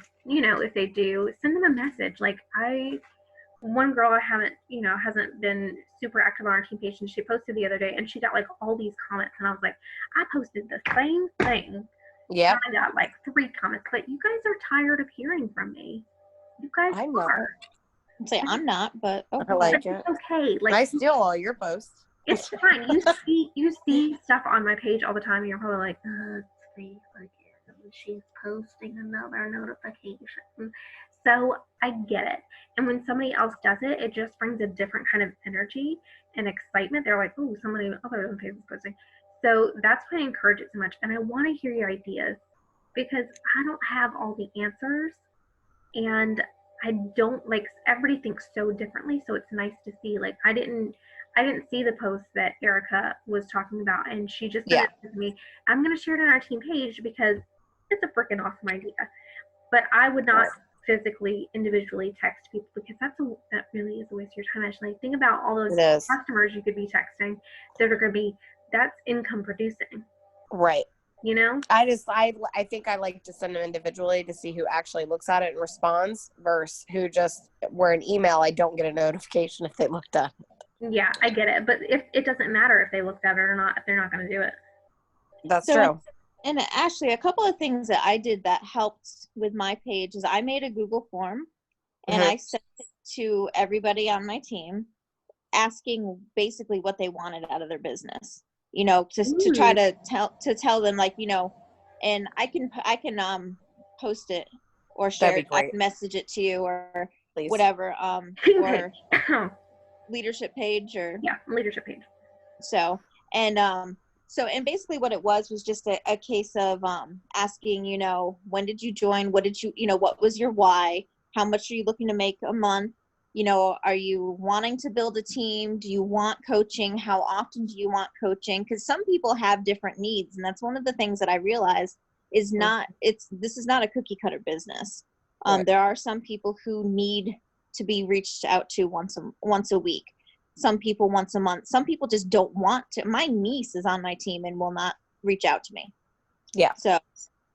do, send them a message. Like one girl hasn't been super active on our team page, and she posted the other day and she got like all these comments, and I was like, I posted the same thing. Yeah. I got like 3 comments, but you guys are tired of hearing from me. You guys I know. are. I'd say I'm not, but okay. I like It's it. okay. Like I steal all your posts. it's fine. You see stuff on my page all the time, and you're probably like, she's posting another notification. So I get it. And when somebody else does it, it just brings a different kind of energy and excitement. They're like, oh, somebody other than Facebook posting. So that's why I encourage it so much. And I want to hear your ideas, because I don't have all the answers, and I don't like, everybody thinks so differently. So it's nice to see, like, I didn't see the post that Erica was talking about, and she just sent it to me. I'm going to share it on our team page because it's a freaking awesome idea. But I would not physically, individually text people, because that really is a waste of your time. Actually, think about all those customers you could be texting that are going to be, that's income producing. Right. I think I like to send them individually to see who actually looks at it and responds versus who just, where an email, I don't get a notification if they looked at it. Yeah, I get it. But if it doesn't matter if they looked at it or not, if they're not going to do it. That's true. And Ashley, a couple of things that I did that helped with my page is I made a Google form and I sent it to everybody on my team, asking basically what they wanted out of their business, to try to tell them, like, and I can post it or share it. I can message it to you or Please. Whatever, or leadership page or leadership page. And basically what it was just a case of asking, when did you join? What did you, what was your why? How much are you looking to make a month? Are you wanting to build a team? Do you want coaching? How often do you want coaching? Because some people have different needs. And that's one of the things that I realized is this is not a cookie cutter business. Right. There are some people who need to be reached out to once a week. Some people once a month. Some people just don't want to. My niece is on my team and will not reach out to me. Yeah. So,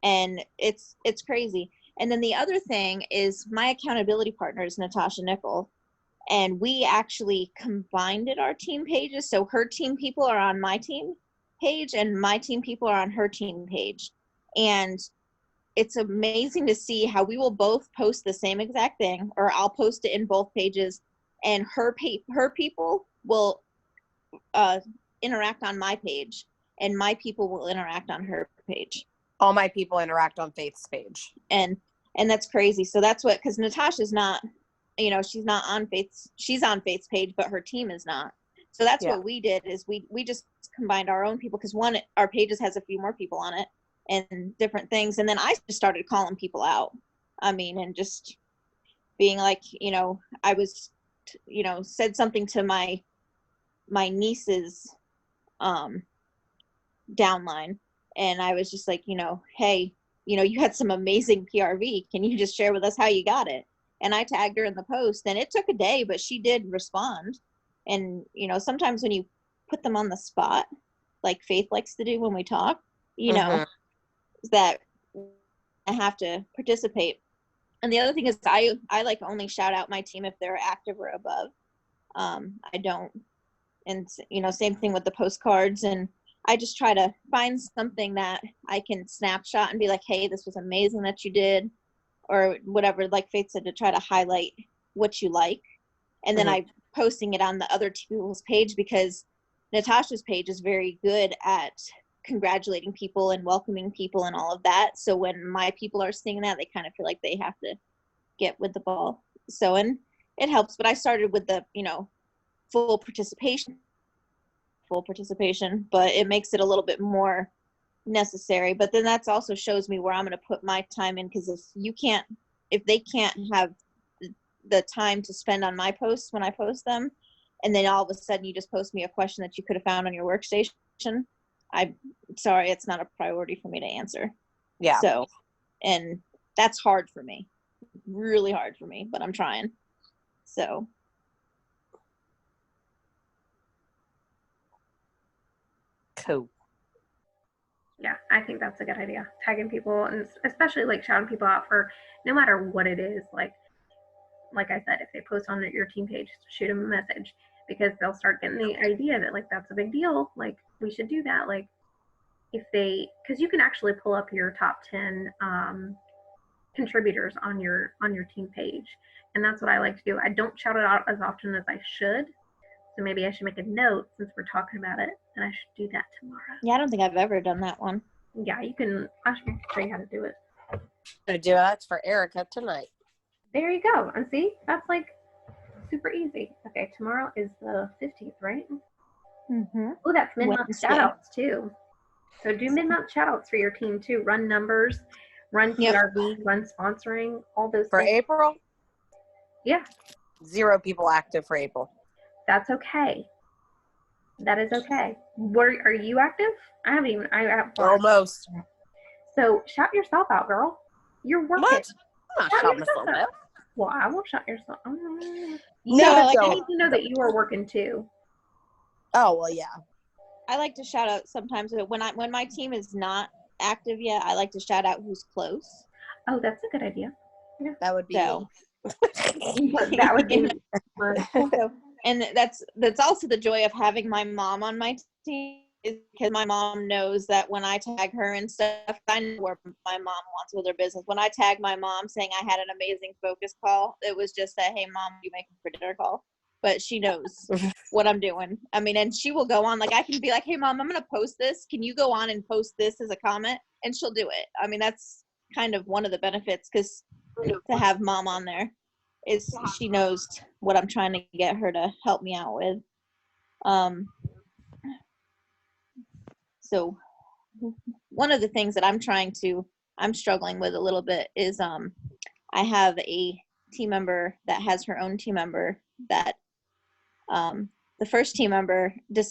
and it's crazy. And then the other thing is my accountability partner is Natasha Nickel, and we actually combined our team pages. So her team people are on my team page and my team people are on her team page. And it's amazing to see how we will both post the same exact thing, or I'll post it in both pages, and her people will interact on my page, and my people will interact on her page. All my people interact on Faith's page. And that's crazy. So that's what, because Natasha's not, she's not on she's on Faith's page, but her team is not. So that's what we did is we just combined our own people, because one, our pages has a few more people on it and different things. And then I just started calling people out. And just being like, I was, said something to my niece's downline, and I was just like, hey, you had some amazing PRV. Can you just share with us how you got it? And I tagged her in the post, and it took a day, but she did respond. And, sometimes when you put them on the spot, like Faith likes to do when we talk, that I have to participate. And the other thing is I like only shout out my team if they're active or above. I don't. And, same thing with the postcards. And I just try to find something that I can snapshot and be like, hey, this was amazing that you did, or whatever, like Faith said, to try to highlight what you like. And then I'm posting it on the other two people's page, because Natasha's page is very good at congratulating people and welcoming people and all of that. So when my people are seeing that, they kind of feel like they have to get with the ball. So, and it helps, but I started with the, full participation, but it makes it a little bit more necessary. But then that's also shows me where I'm going to put my time in, because if they can't have the time to spend on my posts when I post them, and then all of a sudden you just post me a question that you could have found on your workstation, I'm sorry, it's not a priority for me to answer. Yeah. So, and that's hard for me, really hard for me, but I'm trying. So. Cool. Yeah, I think that's a good idea. Tagging people, and especially like shouting people out for no matter what it is. Like I said, if they post on your team page, shoot them a message, because they'll start getting the idea that like that's a big deal. Like we should do that. Like because you can actually pull up your top 10 contributors on your team page, and that's what I like to do. I don't shout it out as often as I should. So maybe I should make a note, since we're talking about it, and I should do that tomorrow. Yeah, I don't think I've ever done that one. Yeah, you can. I should show you how to do it. I'm gonna do that for Erica tonight. There you go. And see, that's like super easy. Okay, tomorrow is the 15th, right? Mm-hmm. Oh, that's mid-month Wednesday. shout-outs too. So do mid-month shout-outs for your team too. Run numbers, run PRV, run sponsoring, all those For things. April? Yeah. 0 people active for April. That's okay. That is okay. Are you active? I haven't even. I have Almost. So shout yourself out, girl. You're working. What? I'm not Shout shouting yourself myself out. Well, I won't shout yourself. No, I don't. need to know that you are working too. Oh, well, yeah. I like to shout out sometimes when my team is not active yet. I like to shout out who's close. Oh, that's a good idea. That would be So. That would be. So, and that's also the joy of having my mom on my team, is because my mom knows that when I tag her and stuff, I know where my mom wants with her business. When I tag my mom saying I had an amazing focus call, it was just that, hey mom, you make a dinner call. But she knows what I'm doing. I mean, and she will go on, like I can be like, hey mom, I'm gonna post this. Can you go on and post this as a comment? And she'll do it. I mean, that's kind of one of the benefits, because to have mom on there is she knows what I'm trying to get her to help me out with. So one of the things that I'm struggling with a little bit is I have a team member that has her own team member that the first team member the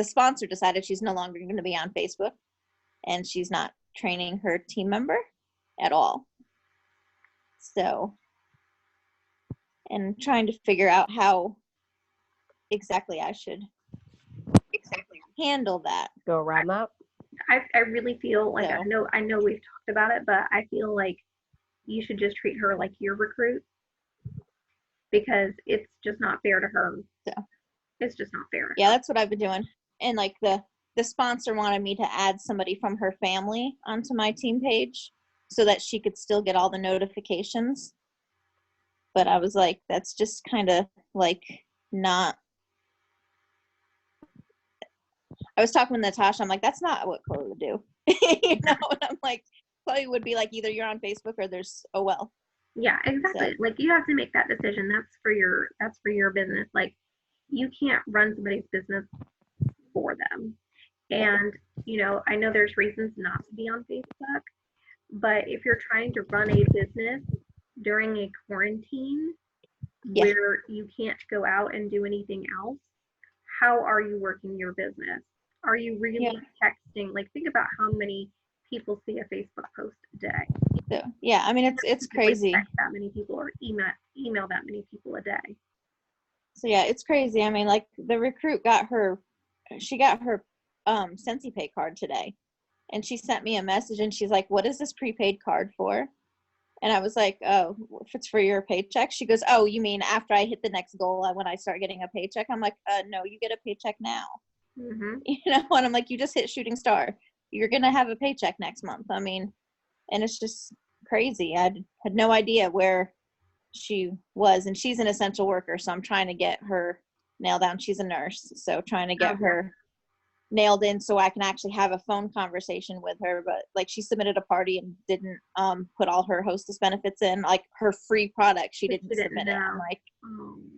sponsor decided she's no longer going to be on Facebook, and she's not training her team member at all. So, and trying to figure out how exactly I should handle that. Go around that. I really feel like So. I know we've talked about it, but I feel like you should just treat her like your recruit, because it's just not fair to her. So. It's just not fair. Yeah, that's what I've been doing. And like the sponsor wanted me to add somebody from her family onto my team page so that she could still get all the notifications. But I was like, that's just kind of like not. I was talking with Natasha. I'm like, that's not what Chloe would do. And I'm like, Chloe would be like, either you're on Facebook or there's OL. Yeah, exactly. So. Like you have to make that decision. That's for your business. Like you can't run somebody's business for them. And I know there's reasons not to be on Facebook, but if you're trying to run a business, during a quarantine Yeah. where you can't go out and do anything else, how are you working your business? Are you really Yeah. texting? Like, think about how many people see a Facebook post a day. So, yeah, I mean, it's You would crazy. text that many people or email that many people a day. So yeah, it's crazy. I mean, like the recruit got her Sensi Pay card today, and she sent me a message and she's like, "What is this prepaid card for?" And I was like, "Oh, if it's for your paycheck." She goes, "Oh, you mean after I hit the next goal, when I start getting a paycheck?" I'm like, "No, you get a paycheck now." Mm-hmm. You know, and I'm like, "You just hit shooting star. You're gonna have a paycheck next month." I mean, and it's just crazy. I had no idea where she was, and she's an essential worker, so I'm trying to get her nailed down. She's a nurse, so trying to get Okay. her nailed in so I can actually have a phone conversation with her. But like, she submitted a party and didn't put all her hostess benefits in, like her free product. She didn't submit it. I'm like,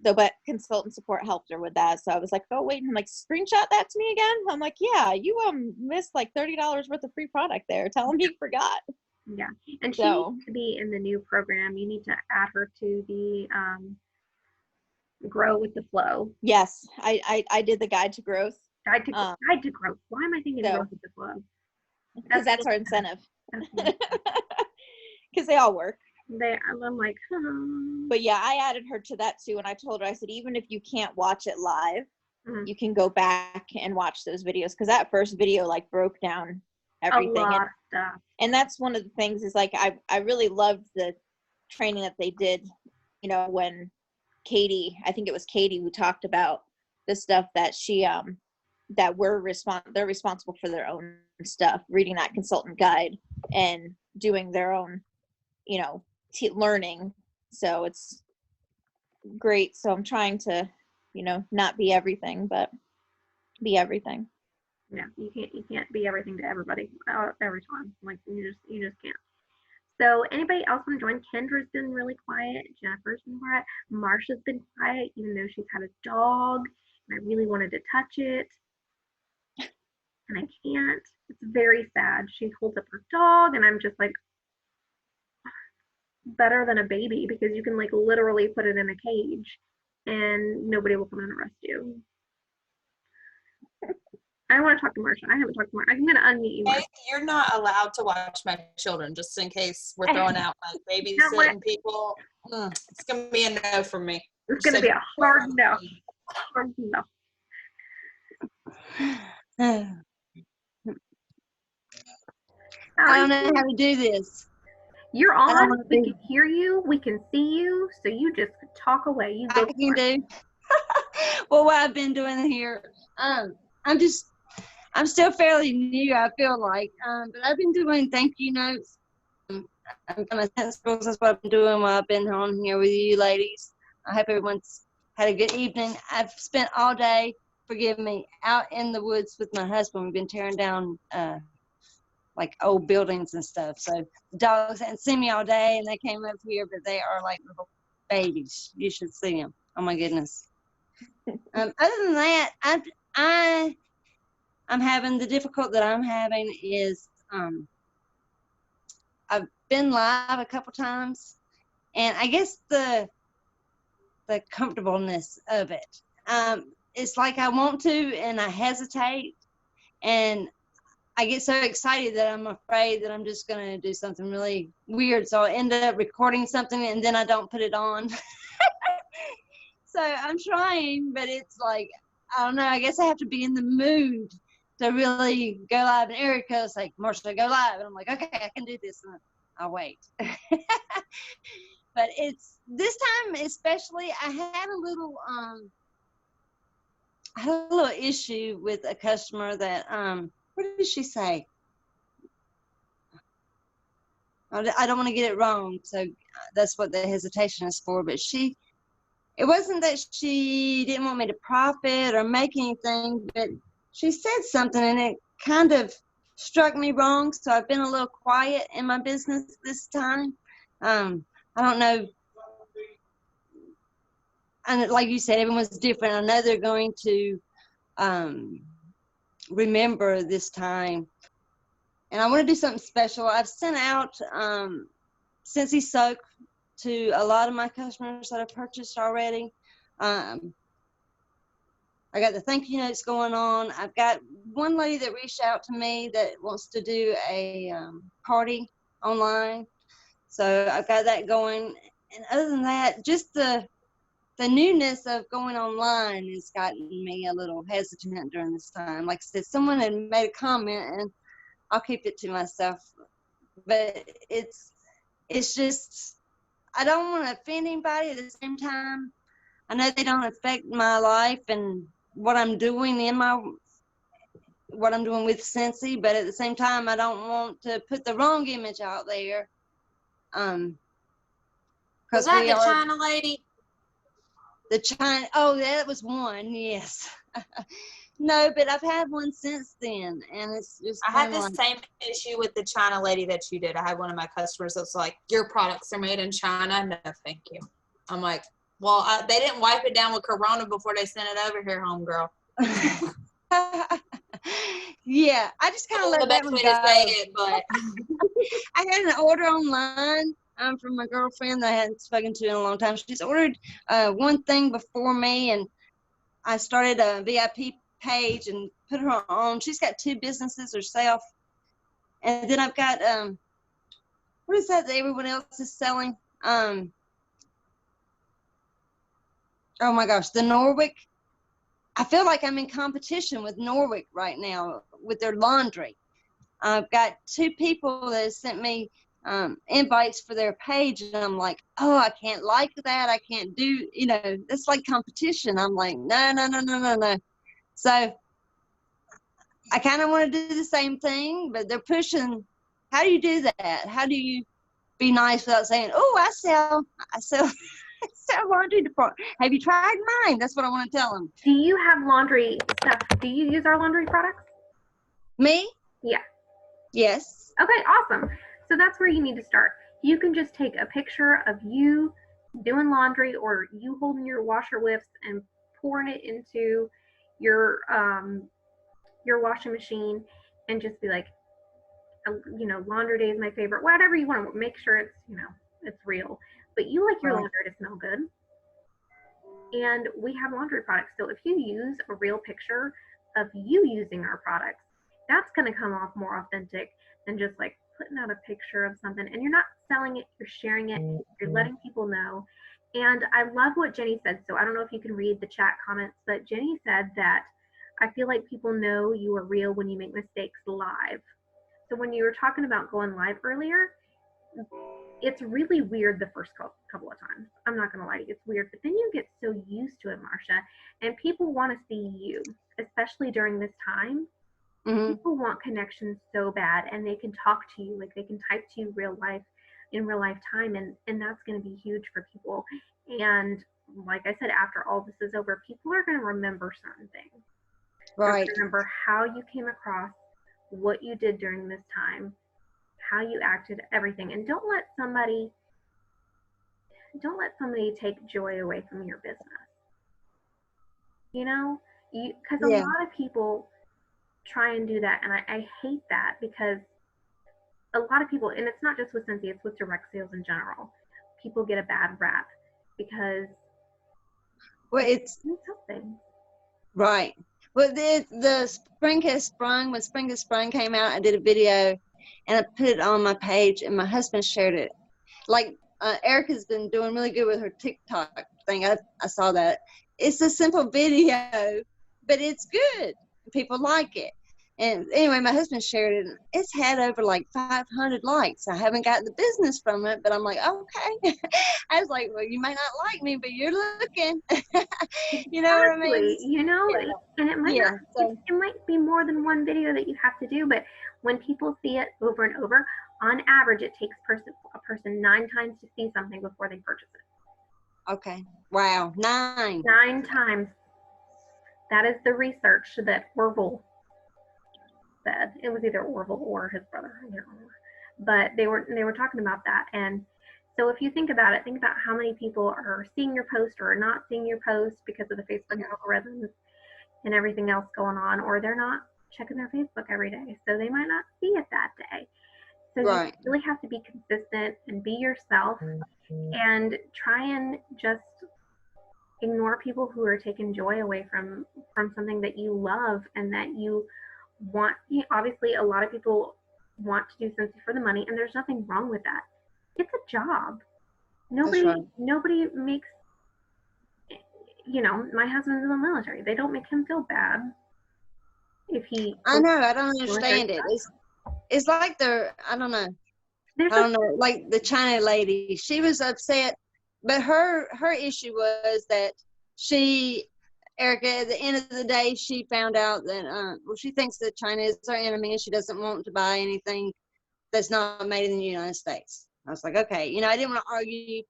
so, but consultant support helped her with that. So I was like, oh wait, and I'm like, screenshot that to me again. I'm like, yeah, you missed like $30 worth of free product there. Tell them you forgot. Yeah, and she So needs to be in the new program. You need to add her to the Grow with the Flow. yes, I did the guide to growth Guide to Growth. Why am I thinking so- Grow with the Flow? because that's our incentive. That's Because they all work. I'm like, But yeah, I added her to that too, and I told her, I said, even if you can't watch it live, Mhm. you can go back and watch those videos, because that first video like broke down everything. a lot of stuff. And that's one of the things is like I really loved the training that they did, you know, when Katie, I think it was Katie who talked about the stuff that she that they're responsible for their own stuff, reading that consultant guide and doing their own, you know, learning. So it's great. So I'm trying to, you know, not be everything, but be everything. Yeah, you can't be everything to everybody every time. Like you just can't. So anybody else want to join? Kendra's been really quiet. Jennifer's been quiet. Marsha's been quiet, even though she's had a dog, and I really wanted to touch it, and I can't. It's very sad. She holds up her dog, and I'm just like, better than a baby, because you can like literally put it in a cage, and nobody will come and arrest you. I want to talk to Marsha. I haven't talked to Marsha. I'm gonna unmute you, Marsha. Hey, you're not allowed to watch my children, just in case we're throwing out like what? babysitting people. It's gonna be a no from me. It's gonna be a hard no. Hard no. I don't know how to do this. You're I don't on. wanna We be- can hear you. We can see you. So you just talk away. You go. I can do. Well, what I've been doing here, I'm still fairly new, I feel like, but I've been doing thank you notes. I'm kind of sensible. That's what I've been doing while I've been on here with you ladies. I hope everyone's had a good evening. I've spent all day, forgive me, out in the woods with my husband. We've been tearing down like old buildings and stuff. So the dogs hadn't seen me all day, and they came up here, but they are like little babies. You should see them. Oh my goodness. Other than that, I'm having the difficult that I'm having is I've been live a couple times, and I guess the comfortableness of it. It's like I want to and I hesitate, and I get so excited that I'm afraid that I'm just going to do something really weird. So I end up recording something and then I don't put it on. So I'm trying, but it's like, I don't know, I guess I have to be in the mood to really go live. And Erica's like, Marsha, go live. And I'm like, okay, I can do this. And I'll wait. But it's this time especially, I had a little issue with a customer that what did she say? I don't want to get it wrong, so that's what the hesitation is for. But it wasn't that she didn't want me to profit or make anything, but she said something and it kind of struck me wrong. So I've been a little quiet in my business this time. I don't know. And like you said, everyone's different. I know they're going to remember this time. And I want to do something special. I've sent out Scentsy Soak to a lot of my customers that have purchased already. I got the thank you notes going on. I've got one lady that reached out to me that wants to do a party online. So I've got that going. And other than that, just the newness of going online has gotten me a little hesitant during this time. Like I said, someone had made a comment, and I'll keep it to myself. But it's just, I don't want to offend anybody. At the same time, I know they don't affect my life and what I'm doing what I'm doing with Scentsy, but at the same time, I don't want to put the wrong image out there. Was Because that we the are China lady? the China. Oh, that was one. Yes. No, but I've had one since then, and it's just. I had been the like, same issue with the China lady that you did. I had one of my customers that's like, your products are made in China. No, thank you. I'm like, well, they didn't wipe it down with Corona before they sent it over here, homegirl. Yeah, I just kind of That's the let that best one way go. to say it, but I had an order online from my girlfriend that I hadn't spoken to in a long time. She's ordered one thing before me, and I started a VIP page and put her on. She's got 2 businesses herself. And then I've got, what is that everyone else is selling? Oh my gosh, the Norwick. I feel like I'm in competition with Norwick right now with their laundry. I've got 2 people that sent me invites for their page, and I'm like, oh, I can't like that. I can't do, it's like competition. I'm like, no. So I kind of want to do the same thing, but they're pushing. How do you do that? How do you be nice without saying, oh, I sell I sell laundry department. Have you tried mine? That's what I want to tell them. Do you have laundry stuff? Do you use our laundry products? Me? Yeah. Yes. Okay, awesome. So that's where you need to start. You can just take a picture of you doing laundry or you holding your washer whips and pouring it into your washing machine and just be like, laundry day is my favorite. Whatever you want to make sure it's, it's real. But you like your laundry to smell good. And we have laundry products. So if you use a real picture of you using our products, that's going to come off more authentic than just like putting out a picture of something. And you're not selling it, you're sharing it, you're letting people know. And I love what Jenny said. So I don't know if you can read the chat comments, but Jenny said that I feel like people know you are real when you make mistakes live. So when you were talking about going live earlier, it's really weird the first couple of times. I'm not going to lie to you, it's weird. But then you get so used to it, Marsha, and people want to see you, especially during this time. Mm-hmm. People want connections so bad, and they can talk to you, like they can type to you in real life time, and that's going to be huge for people. And like I said, after all this is over, people are going to remember certain things. Right. Remember how you came across, what you did during this time, how you acted, everything. And don't let somebody take joy away from your business. Because a lot of people try and do that, and I hate that, because a lot of people, and it's not just with Scentsy, it's with direct sales in general, people get a bad rap because it's something. Right. Well, the Spring Has Sprung, when Spring Has Sprung came out, I did a video and I put it on my page, and my husband shared it. Like Erica's been doing really good with her TikTok thing. I saw that. It's a simple video, but it's good. People like it. And anyway, my husband shared it. And it's had over like 500 likes. I haven't gotten the business from it, but I'm like, okay. I was like, well, you may not like me, but you're looking. You know what I mean? And it might be more than one video that you have to do, but when people see it over and over, on average, it takes a person 9 times to see something before they purchase it. Okay. Wow. 9. 9 times. That is the research that Orville said. It was either Orville or his brother, I can't remember. But they were talking about that. And so if you think about it, think about how many people are seeing your post or not seeing your post because of the Facebook algorithms and everything else going on, or they're not checking their Facebook every day, so they might not see it that day. So Right. you really have to be consistent and be yourself and try and just ignore people who are taking joy away from something that you love and that you want. Obviously, a lot of people want to do Scentsy for the money, and there's nothing wrong with that. It's a job. right. Nobody makes, my husband's in the military. They don't make him feel bad if he. I know. I don't military understand it. It's like I don't know. There's I don't know. Like the China lady, she was upset, but her issue was that Erica, at the end of the day, she found out that well, she thinks that China is our enemy, and she doesn't want to buy anything that's not made in the United States. I was like, okay, I didn't want to argue.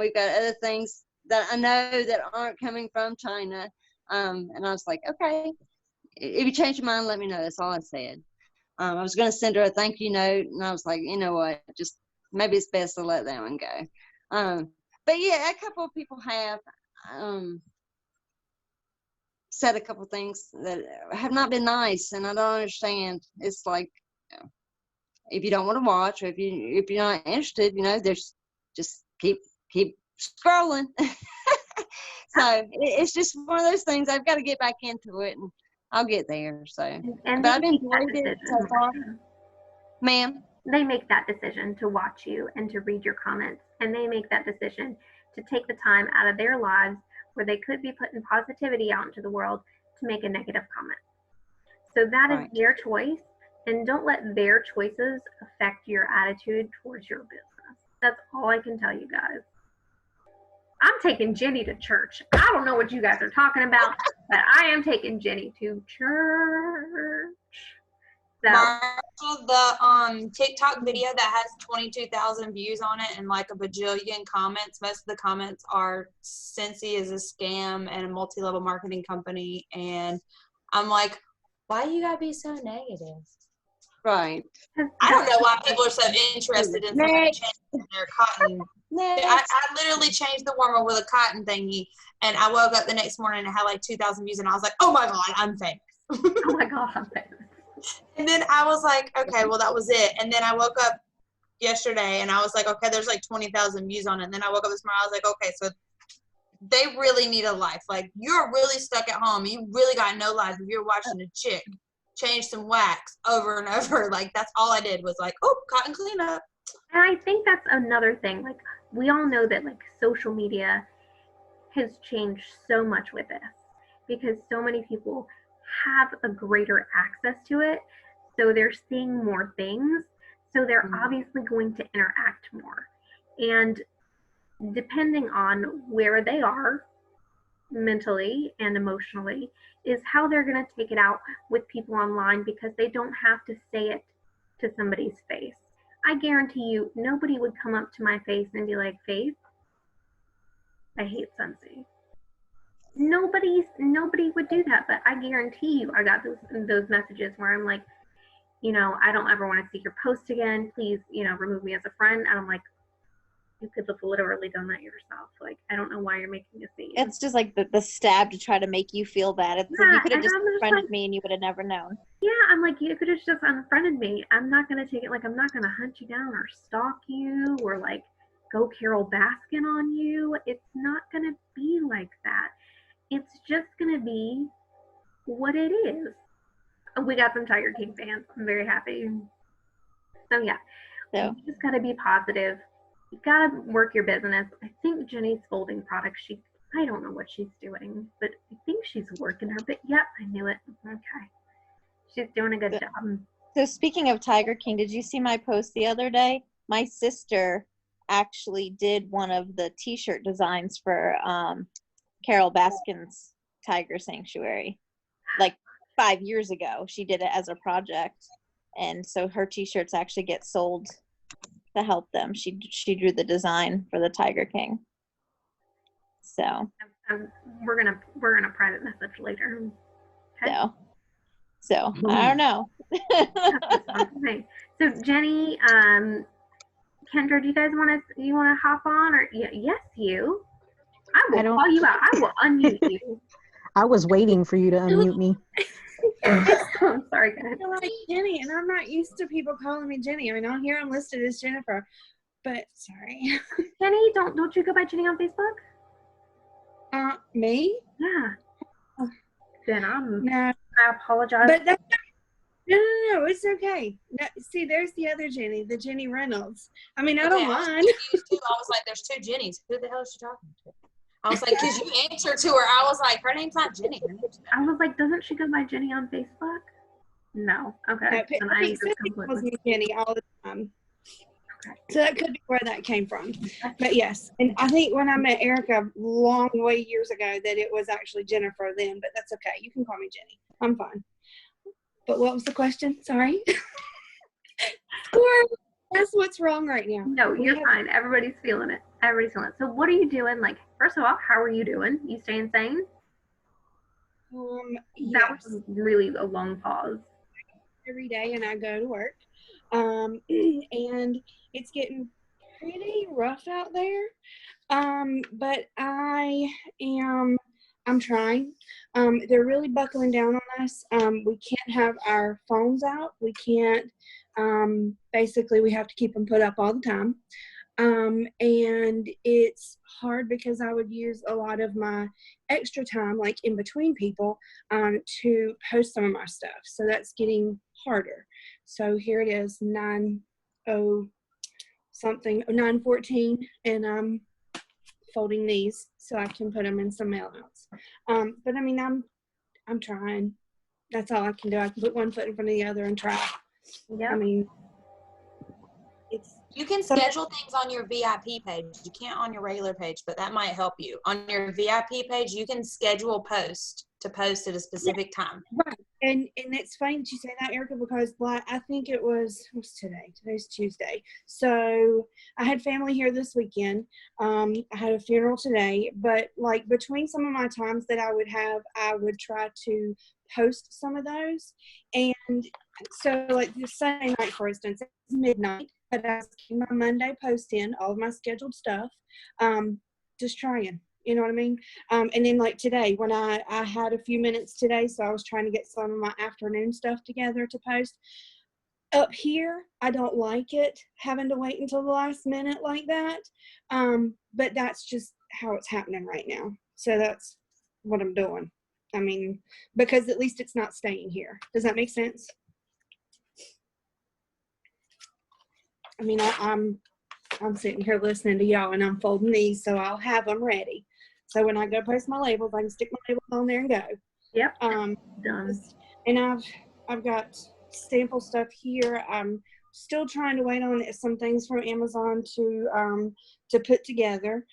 We've got other things that I know that aren't coming from China, and I was like, okay, if you change your mind, let me know. That's all I said. I was going to send her a thank you note, and I was like, you know what, just maybe it's best to let that one go. But yeah, a couple of people have said a couple things that have not been nice, and I don't understand. It's like, if you don't want to watch, or if you're not interested, there's just keep scrolling. So it's just one of those things. I've got to get back into it, and I'll get there. So, and but I've they make that enjoyed it so decision. far, ma'am. They make that decision to watch you and to read your comments, and they make that decision to take the time out of their lives where they could be putting positivity out into the world to make a negative comment. So that is Right. their choice, and don't let their choices affect your attitude towards your business. That's all I can tell you guys. I'm taking Jenny to church. I don't know what you guys are talking about, but I am taking Jenny to church. So, Marshall, the TikTok video that has 22,000 views on it and like a bajillion comments. Most of the comments are Scentsy is a scam and a multi-level marketing company. And I'm like, why you gotta be so negative? Right. I don't know why people are so interested in somebody changing their cotton. I literally changed the warmer with a cotton thingy, and I woke up the next morning and it had like 2,000 views, and I was like, oh my God, I'm famous. oh my God, I'm famous. And then I was like, okay, well, that was it. And then I woke up yesterday and I was like, okay, there's like 20,000 views on it. And then I woke up this morning, I was like, okay, so they really need a life. Like, you're really stuck at home. You really got no life if you're watching a chick change some wax over and over. Like, that's all I did was like, oh, cotton cleanup. And I think that's another thing. Like, we all know that like social media has changed so much with this because so many people have a greater access to it. So they're seeing more things. So they're obviously going to interact more. And depending on where they are mentally and emotionally is how they're going to take it out with people online because they don't have to say it to somebody's face. I guarantee you, nobody would come up to my face and be like, Faith, I hate Scentsy. Nobody would do that, but I guarantee you I got those messages where I'm like, I don't ever want to see your post again. Please, remove me as a friend. And I'm like, you could have literally done that yourself. Like, I don't know why you're making a scene. It's just like the stab to try to make you feel bad. It's like you could have just unfriended me and you would have never known. Yeah, I'm like, you could have just unfriended me. I'm not going to take it, like, I'm not going to hunt you down or stalk you or, like, go Carol Baskin on you. It's not going to be like that. It's just going to be what it is. We got some Tiger King fans. I'm very happy. So, yeah, So you just got to be positive. You got to work your business. I think Jenny's folding products, I don't know what she's doing, but I think she's working her bit. Yep, I knew it. Okay. She's doing a good job. So speaking of Tiger King, did you see my post the other day? My sister actually did one of the t-shirt designs for Carol Baskin's Tiger Sanctuary. Like 5 years ago, she did it as a project. And so her t-shirts actually get sold to help them. She drew the design for the Tiger King. So We're gonna private message later. Okay? So I don't know. Okay. So Jenny, Kendra, do you guys want to hop on or yes you? I will call you out. I will unmute you. I was waiting for you to unmute me. It's I'm sorry, guys. I like Jenny, and I'm not used to people calling me Jenny. I mean, on here I'm listed as Jennifer, but sorry. Jenny, don't you go by Jenny on Facebook? Me? Yeah. Then No, I apologize. but that's no, it's okay. No, see, there's the other Jenny, the Jenny Reynolds. I mean, I don't Okay, I was mind. confused too. I was like, there's two Jennies. Who the hell is she talking to? I was like, because you answered to her. I was like, her name's not Jenny. Her name's I was like, doesn't she go by Jenny on Facebook? No. Okay. No, Then I I'm think just Cindy calls completely. me Jenny all the time. Okay. So that could be where that came from. But yes, and I think when I met Erica long way years ago that it was actually Jennifer then, but that's okay. You can call me Jenny. I'm fine. But what was the question? Sorry. Squirrel. That's what's wrong right now. No, We you're have- fine. Everybody's feeling it. Everybody's feeling it. So what are you doing? Like, first of all, how are you doing? You staying sane? That yes. was really a long pause. Every day and I go to work. And it's getting pretty rough out there. But I'm trying. They're really buckling down on us. We can't have our phones out. We can't, basically we have to keep them put up all the time. And it's hard because I would use a lot of my extra time, like in between people, to post some of my stuff. So that's getting harder. So here it is, 9:14, and I'm folding these so I can put them in some mail outs. But I mean, I'm trying. That's all I can do. I can put one foot in front of the other and try. Yeah. I mean, You can schedule things on your VIP page. You can't on your regular page, but that might help you. On your VIP page, you can schedule post to post at a specific time. right. And it's funny that you say that, Erica, because I think it was, what's today? Today's Tuesday. So I had family here this weekend. I had a funeral today, but like between some of my times that I would have, I would try to post some of those. And so like this Sunday night, for instance, it's midnight, but I was getting my Monday post in, all of my scheduled stuff, just trying. You know what I mean? And then like today, when I had a few minutes today, so I was trying to get some of my afternoon stuff together to post. Up here, I don't like it, having to wait until the last minute like that. But that's just how it's happening right now. So that's what I'm doing. I mean, because at least it's not staying here. Does that make sense? I mean, I'm sitting here listening to y'all and I'm folding these, so I'll have them ready. So when I go post my labels, I can stick my labels on there and go. Yep. Done. And I've got sample stuff here. I'm still trying to wait on some things from Amazon to put together.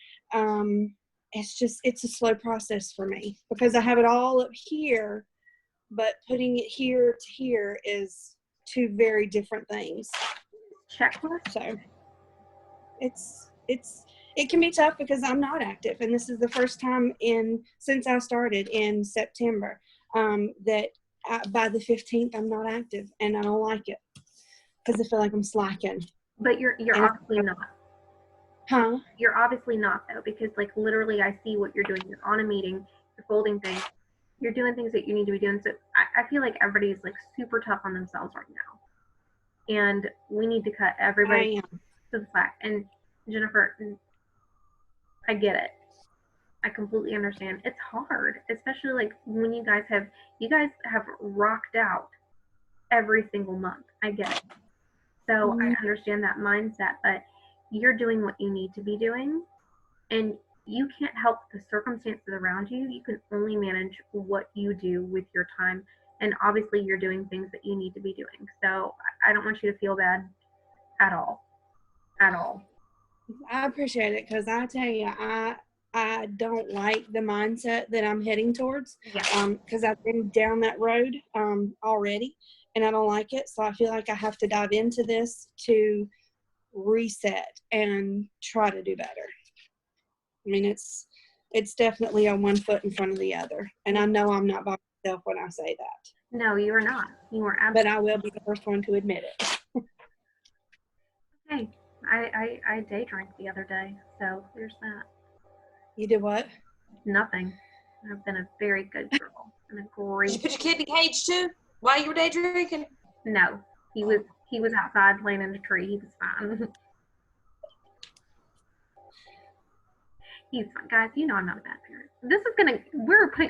It's a slow process for me because I have it all up here, but putting it here to here is two very different things. Checklist. So it can be tough because I'm not active, and this is the first time since I started in September that by the 15th I'm not active, and I don't like it because I feel like I'm slacking. But you're obviously not. Huh? You're obviously not though, because like literally I see what you're doing. You're on a meeting, you're folding things, you're doing things that you need to be doing. So I feel like everybody's like super tough on themselves right now. And we need to cut everybody to the slack. And Jennifer, I get it. I completely understand. It's hard, especially like when you guys have rocked out every single month. I get it. So I understand that mindset, but you're doing what you need to be doing, and you can't help the circumstances around you. You can only manage what you do with your time, and obviously you're doing things that you need to be doing. So I don't want you to feel bad at all. I appreciate it because I tell you, I don't like the mindset that I'm heading towards. Yeah. Because I've been down that road already, and I don't like it. So I feel like I have to dive into this to reset and try to do better. I mean, it's definitely on one foot in front of the other, and I know I'm not by myself when I say that. No, you are not. You are But absolutely. I will be the first one to admit it. Okay. I day drank the other day, so there's that. You did what? Nothing. I've been a very good girl and a Did great. you put your kid in a cage too? While you were day drinking? No, he was outside playing in a tree. He was fine. He's fine. Guys, you know I'm not a bad parent. This is gonna,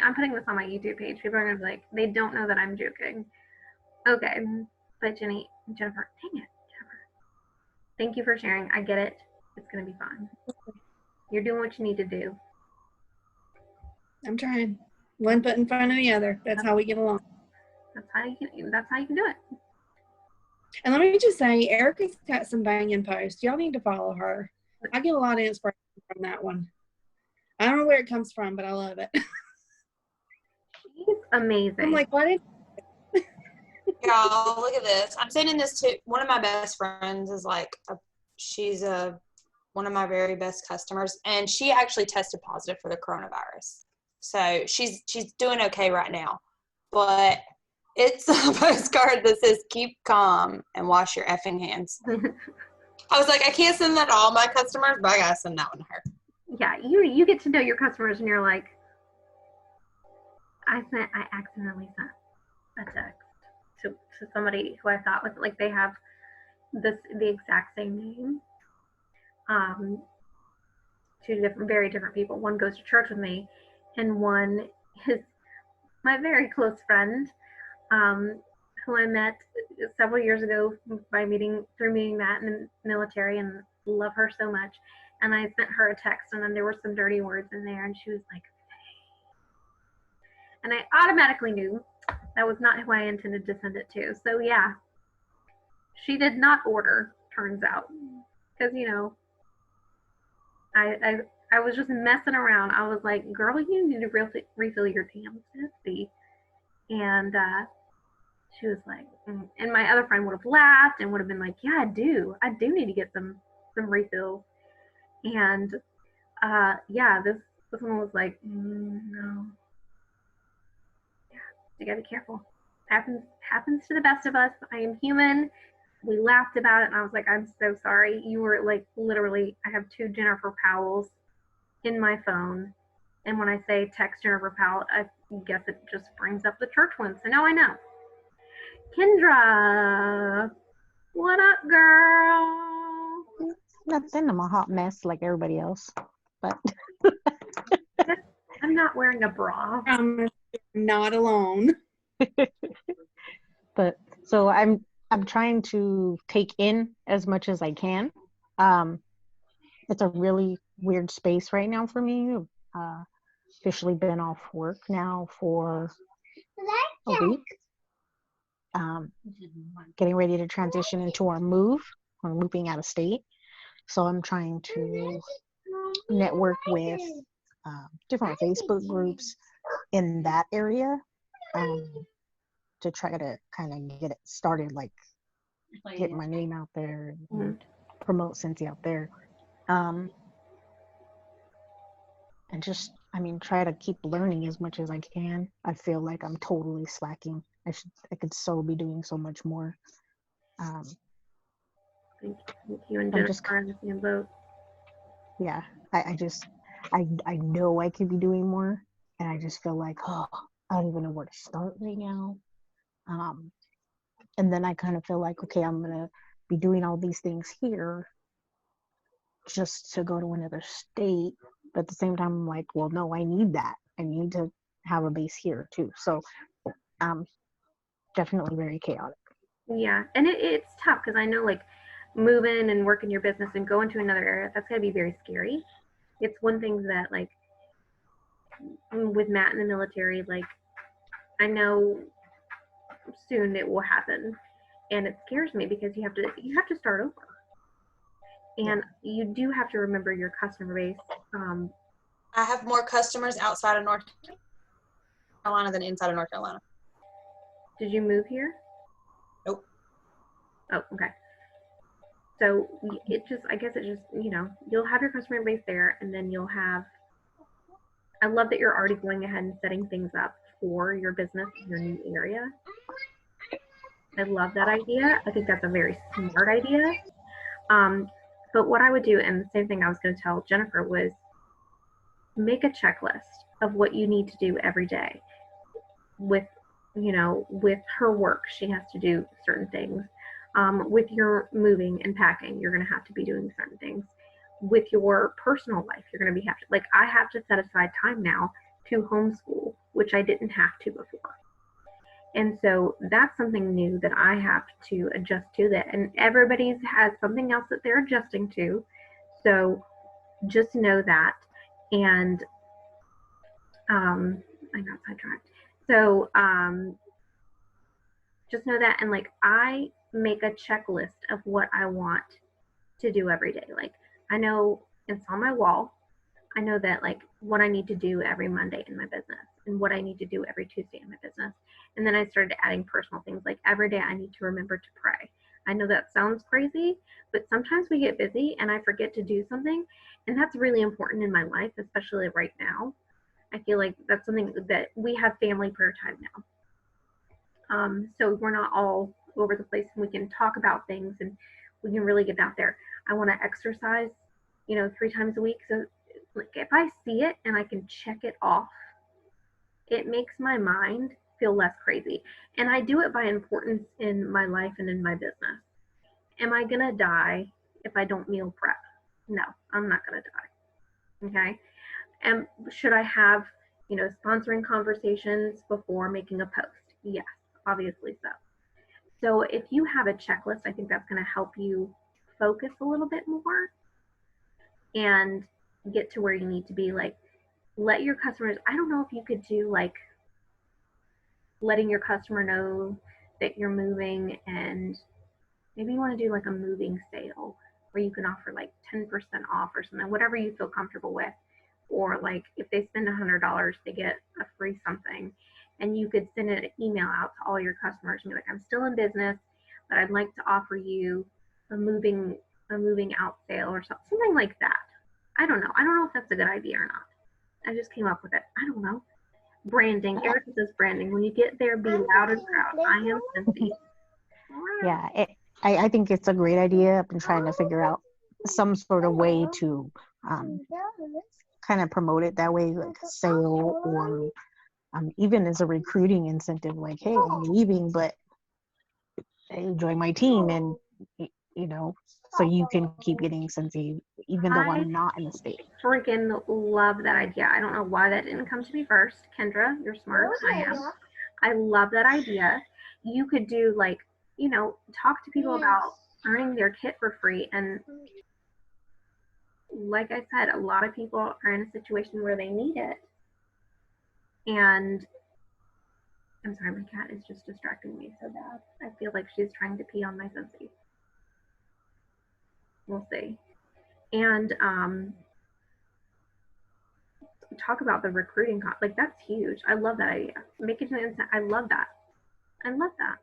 I'm putting this on my YouTube page. People are gonna be like, they don't know that I'm joking. Okay, but Jennifer, dang it, Jennifer. Thank you for sharing. I get it. It's gonna be fine. You're doing what you need to do. I'm trying. One foot in front of the other. That's how we get along. That's how you can do it. And let me just say, Erica's got some banging posts. Y'all need to follow her. I get a lot of inspiration from that one. I don't know where it comes from, but I love it. He's amazing. I'm like, what? Y'all, look at this. I'm sending this to one of my best friends. Is like, she's one of my very best customers, and she actually tested positive for the coronavirus. So she's doing okay right now, but it's a postcard that says "Keep calm and wash your effing hands." I was like, I can't send that to all my customers, but I gotta send that one to her. Yeah, you get to know your customers, and you're like, I accidentally sent a text to somebody who I thought was like they have the exact same name. Two very different people. One goes to church with me, and one is my very close friend, who I met several years ago through meeting Matt in the military, and love her so much. And I sent her a text, and then there were some dirty words in there, and she was like, and I automatically knew that was not who I intended to send it to. So yeah, she did not order, turns out, because I was just messing around. I was like, girl, you need to refill your damn Pepsi. And she was like, and my other friend would have laughed and would have been like, yeah, I do need to get some refills. And yeah, this one was like, no. Yeah, you gotta be careful. Happens to the best of us. I am human. We laughed about it, and I was like, I'm so sorry. You were like, literally, I have 2 Jennifer Powells in my phone. And when I say text Jennifer Powell, I guess it just brings up the church one. So now I know. Kendra, what up, girl? Nothing. I'm a hot mess like everybody else. But I'm not wearing a bra. I'm not alone. but so I'm trying to take in as much as I can. It's a really weird space right now for me. Officially been off work now for a week. Getting ready to transition into our move. We're moving out of state. So I'm trying to network with different Facebook groups in that area to try to kind of get it started, like get my name out there and promote Scentsy out there. And just, try to keep learning as much as I can. I feel like I'm totally slacking. I could so be doing so much more. Thank you and Jennifer are in the same boat. Yeah, I know I could be doing more, and I just feel like, I don't even know where to start right now. And then I kind of feel like, okay, I'm gonna be doing all these things here just to go to another state. But at the same time, I'm like, well, no, I need that. I need to have a base here too. So, definitely very chaotic. Yeah, and it's tough because I know like moving and working your business and going to another area, that's gonna be very scary. It's one thing that like with Matt in the military, like I know soon it will happen, and it scares me because you have to start over. And you do have to remember your customer base. I have more customers outside of North Carolina than inside of North Carolina. Did you move here? Nope. Oh, okay. So I guess it just, you'll have your customer base there, and then you'll have, I love that you're already going ahead and setting things up for your business in your new area. I love that idea. I think that's a very smart idea. But what I would do, and the same thing I was going to tell Jennifer, was make a checklist of what you need to do every day with you know, with her work, she has to do certain things. With your moving and packing, you're going to have to be doing certain things. With your personal life, you're going to be like, I have to set aside time now to homeschool, which I didn't have to before. And so that's something new that I have to adjust to, that, and everybody's has something else that they're adjusting to. So just know that. And I got sidetracked. So just know that. And like, I make a checklist of what I want to do every day. Like, I know it's on my wall. I know that like what I need to do every Monday in my business and what I need to do every Tuesday in my business. And then I started adding personal things, like every day I need to remember to pray. I know that sounds crazy, but sometimes we get busy and I forget to do something. And that's really important in my life, especially right now. I feel like that's something that we have family prayer time now. So we're not all over the place, and we can talk about things and we can really get out there. I want to exercise, 3 times a week. So like, if I see it and I can check it off, it makes my mind feel less crazy. And I do it by importance in my life and in my business. Am I going to die if I don't meal prep? No, I'm not going to die. Okay. And should I have, sponsoring conversations before making a post? Yes, obviously so. So if you have a checklist, I think that's going to help you focus a little bit more and get to where you need to be. Like, let your customers, I don't know if you could do like letting your customer know that you're moving, and maybe you want to do like a moving sale where you can offer like 10% off or something, whatever you feel comfortable with. Or like if they spend $100, they get a free something. And you could send an email out to all your customers and be like, I'm still in business, but I'd like to offer you a moving out sale or something like that. I don't know. I don't know if that's a good idea or not. I just came up with it. I don't know. Branding. Erica says branding. When you get there, be loud and proud. I am Cynthia. Yeah, I think it's a great idea. I've been trying to figure out some sort of way to kind of promote it that way, like a sale, or even as a recruiting incentive, like, hey, I'm leaving, but hey, join my team, and so you can keep getting Cincy even though I'm not in the state. Freaking love that idea. I don't know why that didn't come to me first. Kendra, you're smart. I am. I love that idea. You could do like, talk to people about earning their kit for free. And like I said, a lot of people are in a situation where they need it. And I'm sorry, my cat is just distracting me so bad. I feel like she's trying to pee on my Cincy. We'll see. And talk about the recruiting cost. Like, that's huge. I love that idea. Make it an instant. I love that. I love that.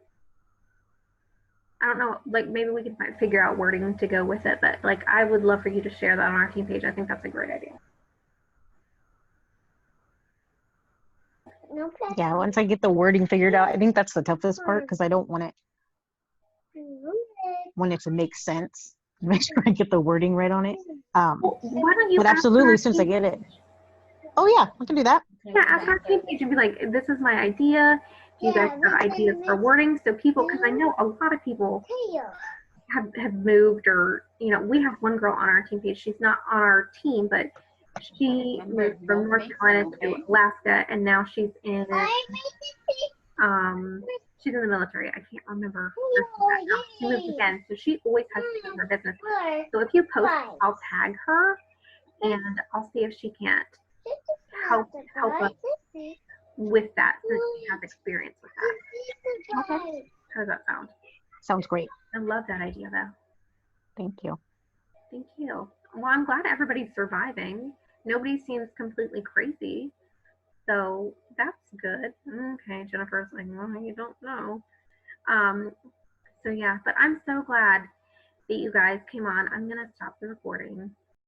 I don't know, like maybe we can figure out wording to go with it, but like I would love for you to share that on our team page. I think that's a great idea. Yeah, once I get the wording figured out, I think that's the toughest part, because I don't want it to make sense. Make sure I get the wording right on it. Well, why don't you but absolutely, since I get it. Oh yeah, I can do that. Yeah, ask our team page and be like, this is my idea. Do you guys have ideas for wording? So people, because I know a lot of people have moved, or we have one girl on our team page. She's not on our team, but she moved from North Carolina to Alaska, and now she's in she's in the military. I can't remember. She moved again, so she always has to do her business. So if you post, I'll tag her, and I'll see if she can't help us with that, since she has experience with that. Okay. How does that sound? Sounds great. I love that idea, though. Thank you. Thank you. Well, I'm glad everybody's surviving. Nobody seems completely crazy, so that's good. Okay, Jennifer's like, well, you don't know. So yeah, but I'm so glad that you guys came on. I'm gonna stop the recording.